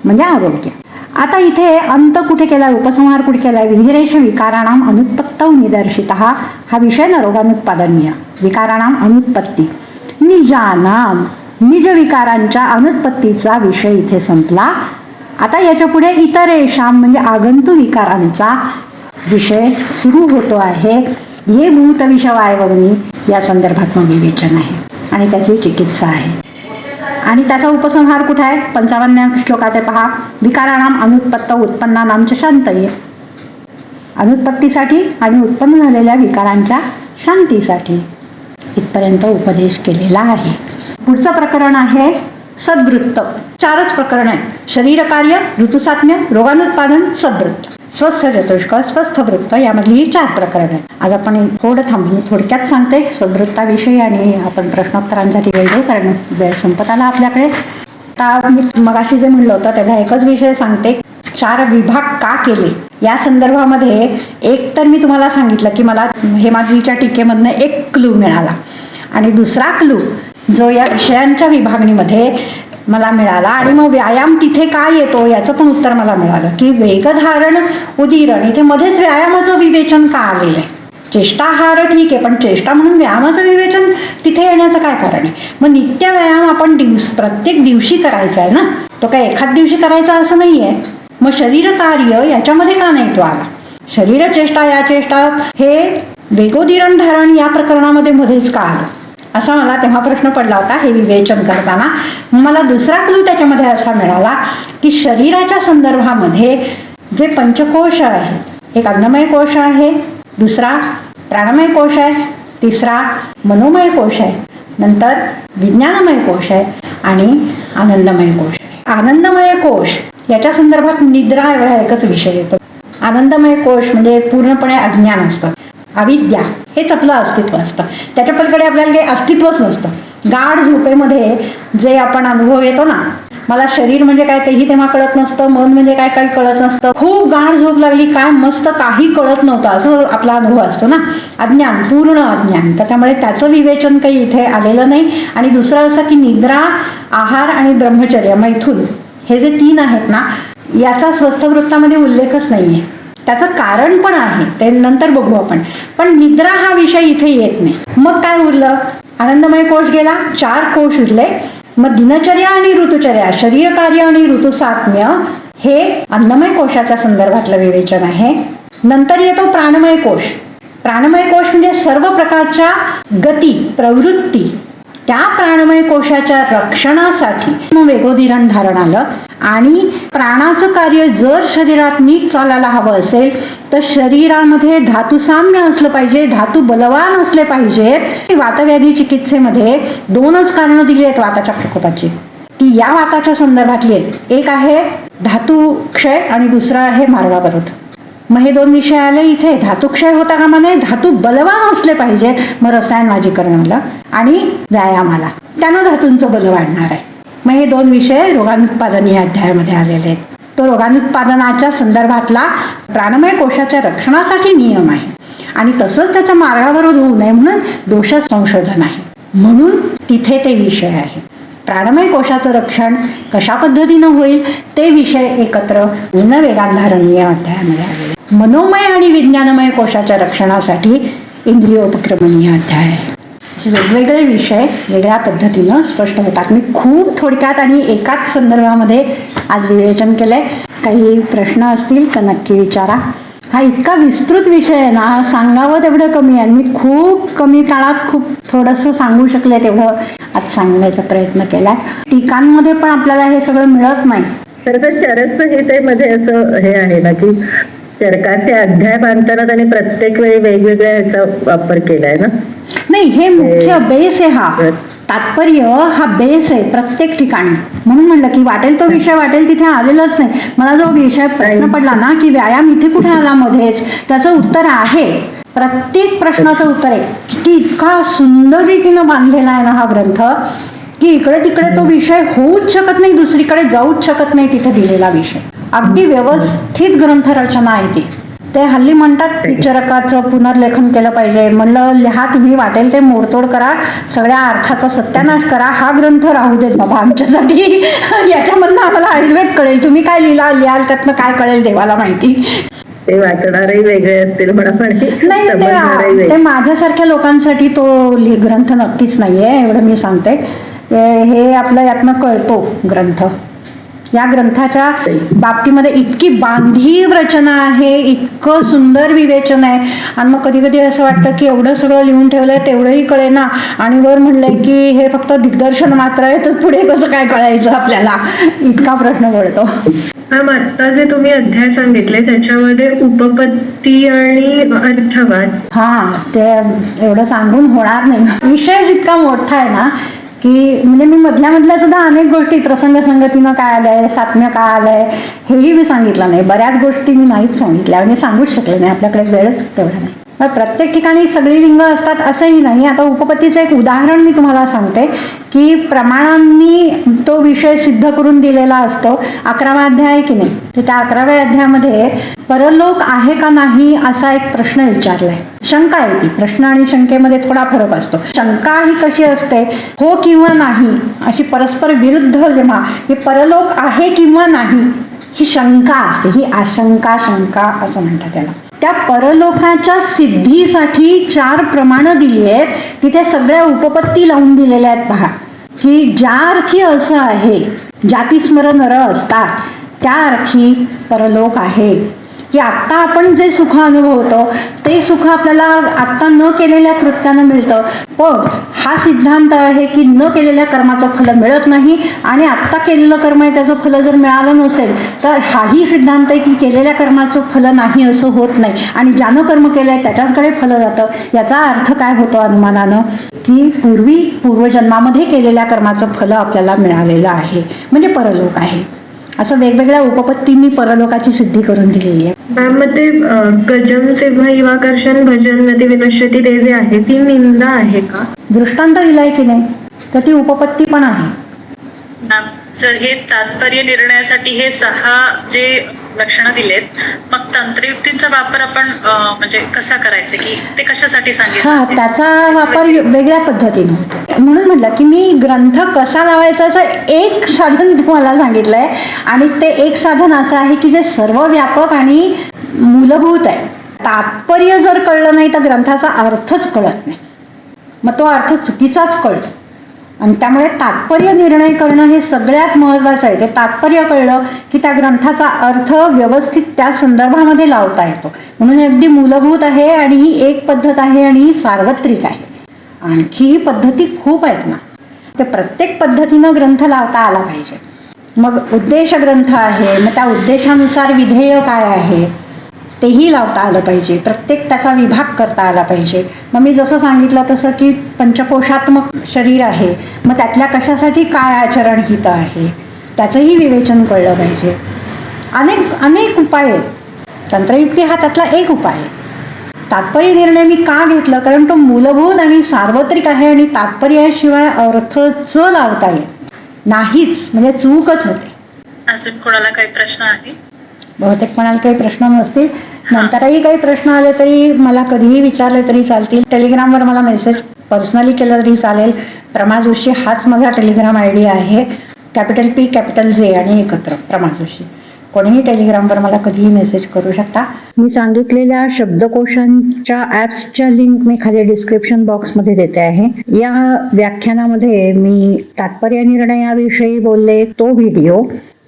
म्हणजे आरोग्य. आता इथे अंत कुठे केलाय, उपसंहार कुठे केलाय, विधिरेष विकाराणाम अनुत्पत्तौ निदर्शितः. हा विषय ना रोगानुत्पादनीय, विकाराणाम अनुत्पत्ती, निजानाम निज विकारांच्या अनुत्पत्तीचा विषय इथे संपला. आता याच्या पुढे इतरेषाम म्हणजे आगंतु विकारांचा विषय सुरू होतो आहे. हे भूत विषवायवनी या संदर्भात विवेचन आहे. आणि त्याची चिकित्सा आहे. आणि त्याचा उपसंहार कुठे आहे? 55 श्लोकाचे पहा. विकाराणाम अनुत्पत्त उत्पन्नानाम च शांतये. अनुत्पत्तीसाठी आणि उत्पन्न झालेल्या विकारांच्या शांतीसाठी इथपर्यंत उपदेश केलेला आहे. पुढचं प्रकरण आहे सद्वृत्त. 4च प्रकरण आहे. शरीर कार्य, ऋतुसात्म्य, रोगानुत्पादन, सद्वृत्त. स्वस्थ चतुष्क, स्वस्थ वृत्त यामधली ही 4 प्रकरण आहे. आज आपण थोडं थांबून थोडक्यात सांगते सद्वृत्ताविषयी आणि आपण प्रश्नोत्तरांसाठी वेळ कारण वेळ संपत आला आपल्याकडे. आता मी मगाशी जे म्हणलं होतं तेवढा एकच विषय सांगते. 4 विभाग का केले या संदर्भामध्ये एक तर मी तुम्हाला सांगितलं की मला हेमाद्रीच्या टीकेमधनं एक क्लू मिळाला आणि दुसरा क्लू जो या विषयांच्या विभागणीमध्ये मला मिळाला आणि मग व्यायाम तिथे काय येतो याचं पण उत्तर मला मिळालं की वेगधारण उदीरण इथे मध्येच व्यायामाचं विवेचन का आलेलं आहे. चेष्टाहार ठीक आहे पण चेष्टा म्हणून व्यायामाचं विवेचन तिथे येण्याचं काय कारण आहे? मग नित्य व्यायाम आपण प्रत्येक दिवशी करायचा आहे ना, तो काय एखाद दिवशी करायचा असं नाही आहे. मग शरीर कार्य याच्यामध्ये का नाही तो आला? शरीर चेष्टा या चेष्टा हे वेगोदीरण धारण या प्रकरणामध्ये मध्येच का आलं असा मला तेव्हा प्रश्न पडला होता हे विवेचन करताना. मला दुसरा क्लू त्याच्यामध्ये असा मिळाला की शरीराच्या संदर्भामध्ये जे पंचकोश आहेत, एक अन्नमय कोश आहे, दुसरा प्राणमय कोश आहे, तिसरा मनोमय कोश आहे, नंतर विज्ञानमय कोश आहे आणि आनंदमय कोश आहे. आनंदमय कोश याच्या संदर्भात निद्रा एवढा एकच विषय येतो. आनंदमय कोश म्हणजे पूर्णपणे अज्ञान असतं, अविद्या हेच आपलं अस्तित्व असतं. त्याच्या पलीकडे आपल्याला काही अस्तित्वच नसतं. गाढ झोपेमध्ये जे आपण अनुभव येतो ना, मला शरीर म्हणजे काय तेही तेव्हा कळत नसतं, मन म्हणजे काय काही कळत नसतं, खूप गाढ झोप लागली काय मस्त काही कळत नव्हतं असं आपला अनुभव असतो ना. अज्ञान, पूर्ण अज्ञान. त्याच्यामुळे त्याचं विवेचन काही इथे आलेलं नाही. आणि दुसरं असं की निद्रा, आहार आणि ब्रह्मचर्य मैथुन हे जे 3 आहेत ना याचा स्वस्थ वृत्तामध्ये उल्लेखच नाहीये. त्याचं कारण पण आहे ते नंतर बघू आपण, पण निद्रा हा विषय इथे येत नाही. मग काय उरलं? आनंदमय कोश गेला, 4 कोश उरले. मग दिनचर्या आणि ऋतुचर्या, शरीर कार्य आणि ऋतुसात्म्य हे अन्नमय कोशाच्या संदर्भातलं विवेचन आहे. नंतर येतो प्राणमय कोश. प्राणमय कोश म्हणजे सर्व प्रकारच्या गती प्रवृत्ती त्या प्राणमय कोशाच्या रक्षणासाठी वेगोदीरण धारण आलं. आणि प्राणाचं कार्य जर शरीरात नीट चालायला हवं असेल तर शरीरामध्ये धातुसाम्य असलं पाहिजे, धातू बलवान असले पाहिजेत. वातव्याधी चिकित्सेमध्ये 2च कारणं दिली आहेत वाताच्या प्रकोपाची की या वाताच्या संदर्भातली आहेत. एक आहे धातू क्षय आणि दुसरा आहे मार्गावरोध. मग हे 2 विषय आले इथे. धातुक्षय होता कामा नये, धातू बलवान असले पाहिजेत. मग रसायन वाजीकरणाला आणि व्यायामाला त्यानं धातूंचं बल वाढणार आहे. मग हे 2 विषय रोगानुत्पादन या अध्यायामध्ये आलेले आहेत. तो रोगानुत्पादनाच्या संदर्भातला प्राणमय कोशाच्या रक्षणासाठी नियम आहे आणि तसंच त्याचा मार्गावरोध होऊ नये म्हणून दोष संशोधन आहे. म्हणून तिथे ते विषय आहे. प्राणमय कोशाचं रक्षण कशा पद्धतीनं होईल ते विषय एकत्र पुन्हा वेगांधारण या अध्यायामध्ये आलेले. मनोमय आणि विज्ञानमय कोशाच्या रक्षणासाठी इंद्रियोपक्रमणीय अध्याय आहे. वेगवेगळे विषय वेगळ्या पद्धतीनं स्पष्ट होतात. मी खूप थोडक्यात आणि एकाच संदर्भामध्ये आज विवेचन केलंय. काही प्रश्न असतील तर नक्की विचारा. हा इतका विस्तृत विषय आहे ना, सांगावं तेवढं कमी आहे. मी खूप कमी काळात खूप थोडंसं सांगू शकले तेवढं आज सांगण्याचा प्रयत्न केलाय. टीकांमध्ये पण आपल्याला हे सगळं मिळत नाही. खरं तर चरक संहितेमध्ये असं हे आहे ना की चरकाचे अध्याय बांधताना त्यांनी प्रत्येक वेळी वेगवेगळ्या ह्याचा वापर केलाय ना. नाही, हे मुख्य बेस आहे. हा तात्पर्य हा बेस आहे प्रत्येक ठिकाणी. म्हणून म्हणलं की वाटेल तो विषय वाटेल तिथे आलेलाच नाही. मला जो विषय प्रश्न पडला ना की व्यायाम इथे कुठे आला मध्येच, त्याचं उत्तर आहे. प्रत्येक प्रश्नाचं उत्तर आहे. की इतका सुंदर रीतीनं बांधलेला आहे ना हा ग्रंथ की इकडे तिकडे तो विषय होऊच शकत नाही, दुसरीकडे जाऊच शकत नाही तिथे दिलेला विषय. अगदी व्यवस्थित ग्रंथरचना आहे ती. ते हल्ली म्हणतात चरकाचं पुनर्लेखन केलं पाहिजे. म्हणलं लिहा तुम्ही, वाटेल ते मोडतोड करा, सगळ्या अर्थाचा सत्यानाश करा, हा ग्रंथ राहू देत बाबा आमच्यासाठी. याच्यामधनं आम्हाला आयुर्वेद कळेल. तुम्ही काय लिहाल त्यातनं काय कळेल देवाला माहिती. ते वाचणारही वेगळे असतील म्हणा. नाही, ते माझ्यासारख्या लोकांसाठी तो ग्रंथ नक्कीच नाहीये एवढं मी सांगते. हे आपलं यातनं कळतो ग्रंथ या ग्रंथाच्या बाबतीमध्ये इतकी बांधीव रचना आहे, इतकं सुंदर विवेचन आहे. आणि मग कधी कधी असं वाटतं की एवढं सगळं लिहून ठेवलंय तेवढंही कळेना, आणि वर म्हणलंय की हे फक्त दिग्दर्शन मात्र आहे, तर पुढे कसं काय कळायचं आपल्याला, इतका प्रश्न पडतो. मॅम, आता जे तुम्ही अध्याय सांगितले त्याच्यामध्ये उपपत्ती आणि अर्थवाद, हा, ते एवढं सांगून होणार नाही, विषय इतका मोठा आहे ना की म्हणजे मी मधल्या सुद्धा अनेक गोष्टी प्रसंग संगतीनं काय आलंय, सात्म्य काय आलंय, हेही मी सांगितलं नाही. बऱ्याच गोष्टी मी नाहीच सांगितल्या, म्हणजे सांगूच शकले नाही, आपल्याकडे वेळच तेवढा नाही. प्रत्येक ठिकाणी सगळी लिंग असतात असंही नाही. आता उपपत्तीचं एक उदाहरण मी तुम्हाला सांगते की प्रमाणांनी तो विषय सिद्ध करून दिलेला असतो. 11वा अध्याय आहे की नाही, तर त्या 11व्या अध्यायामध्ये परलोक आहे का नाही असा एक प्रश्न विचारलाय. शंका आहे ती, प्रश्न आणि शंकेमध्ये थोडा फरक असतो. शंका ही कशी असते, हो किंवा नाही अशी परस्पर विरुद्ध, जेव्हा हे परलोक आहे किंवा नाही ही शंका असते, ही आशंका शंका असं म्हणतात त्याला. त्या परलोकाच्या सिद्धीसाठी 4 प्रमाणं दिली आहेत, तिथे सगळ्या उपपत्ती लावून दिलेल्या आहेत. पहा की ज्या अर्थी असं आहे, जाती स्मरण नर असतात त्या अर्थी परलोक आहे, की आत्ता आपण जे सुख अनुभवतो ते सुख आपल्याला आत्ता न केलेल्या कृत्यानं मिळतं. पण हा सिद्धांत आहे की न केलेल्या कर्माचं फल मिळत नाही, आणि आत्ता केलेलं कर्म आहे त्याचं फल जर मिळालं नसेल तर हाही सिद्धांत आहे की केलेल्या कर्माचं फल नाही असं होत नाही, आणि ज्यानं कर्म केलंय त्याच्याचकडे फल जातं. याचा अर्थ काय होतो अनुमानानं, की पूर्वजन्मामध्ये केलेल्या कर्माचं फल आपल्याला मिळालेलं आहे, म्हणजे परलोक आहे. असं वेगवेगळ्या उपपत्तींनी परलोकाची सिद्धी करून दिलेली आहे. मॅम, मग ते गजम सेव्हा इवाकर्षण भजन नदी विनश्यती ते जे आहे ती निंदा आहे का? दृष्टांत दिलाय की नाही, तर ती उपपत्ती पण आहे. सर, हे तात्पर्य निर्णयासाठी हे 6 जे लक्षणं दिलेत, मग तंत्रयुक्तींचा वापर आपण म्हणजे कसा करायचा, की ते कशासाठी सांगितलं हा, असेल? त्याचा वापर वेगळ्या पद्धतीने होतो. म्हणून म्हटलं की मी ग्रंथ कसा लावायचा असं एक साधन तुम्हाला सांगितलंय, आणि ते एक साधन असं आहे की जे सर्व व्यापक आणि मूलभूत आहे. तात्पर्य जर कळलं नाही तर ग्रंथाचा अर्थच कळत नाही, मग तो अर्थ चुकीचाच कळतो. आणि त्यामुळे तात्पर्य निर्णय करणं हे सगळ्यात महत्त्वाचं आहे. ते तात्पर्य कळलं की त्या ग्रंथाचा अर्थ व्यवस्थित त्या संदर्भामध्ये लावता येतो. म्हणून अगदी मूलभूत आहे, आणि ही एक पद्धत आहे, आणि ही सार्वत्रिक आहे. आणखी पद्धती खूप आहेत ना, ते प्रत्येक पद्धतीनं ग्रंथ लावता आला पाहिजे. मग उद्देश ग्रंथ आहे, मग त्या उद्देशानुसार विधेय काय आहे तेही लावता आलं पाहिजे. प्रत्येक त्याचा विभाग करता आला पाहिजे. मग मी जसं सांगितलं तसं की पंचकोशात्मक शरीर आहे, मग त्यातल्या कशासाठी काय आचरण हित आहे त्याचंही विवेचन कळलं पाहिजे. अनेक उपाय आहेत. तंत्रयुक्ती हा त्यातला एक उपाय आहे. तात्पर्य निर्णय मी का घेतलं, कारण तो मूलभूत आणि सार्वत्रिक आहे, आणि तात्पर्याशिवाय अर्थच लावता येत नाहीच, म्हणजे चूकच होते. अजून कोणाला काही प्रश्न आहे? बहुतेक कोणाला काही प्रश्न नसतील. नंतरही काही प्रश्न आले तरी मला कधीही विचारले तरी चालतील. टेलिग्रामवर मला मेसेज पर्सनली केलं तरी चालेल. प्रमा जोशी हाच माझा टेलिग्राम ID आहे. कॅपिटल P कॅपिटल J आणि एकत्र प्रमा जोशी. कोणीही टेलिग्रामवर मला कधीही मेसेज करू शकता. मी सांगितलेल्या शब्दकोशांच्या ॲप्सच्या लिंक मी खाली डिस्क्रिप्शन बॉक्समध्ये देते आहे. या व्याख्यानामध्ये मी तात्पर्य निर्णयाविषयी बोलले तो व्हिडिओ,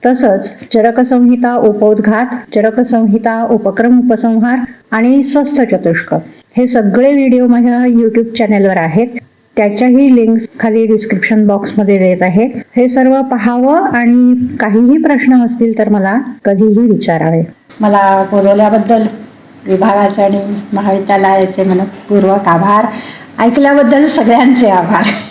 तसंच चरकसंहिता उपोद्घात, चरकसंहिता उपक्रम उपसंहार आणि स्वस्थ चतुष्क हे सगळे व्हिडिओ माझ्या YouTube चॅनेलवर आहेत. त्याच्याही लिंक्स खाली डिस्क्रिप्शन बॉक्समध्ये देत आहे. हे सर्व पाहावं, आणि काहीही प्रश्न असतील तर मला कधीही विचारावे. मला बोलवल्याबद्दल विभागाचे आणि महाविद्यालयाचे मनपूर्वक आभार. ऐकल्याबद्दल सगळ्यांचे आभार.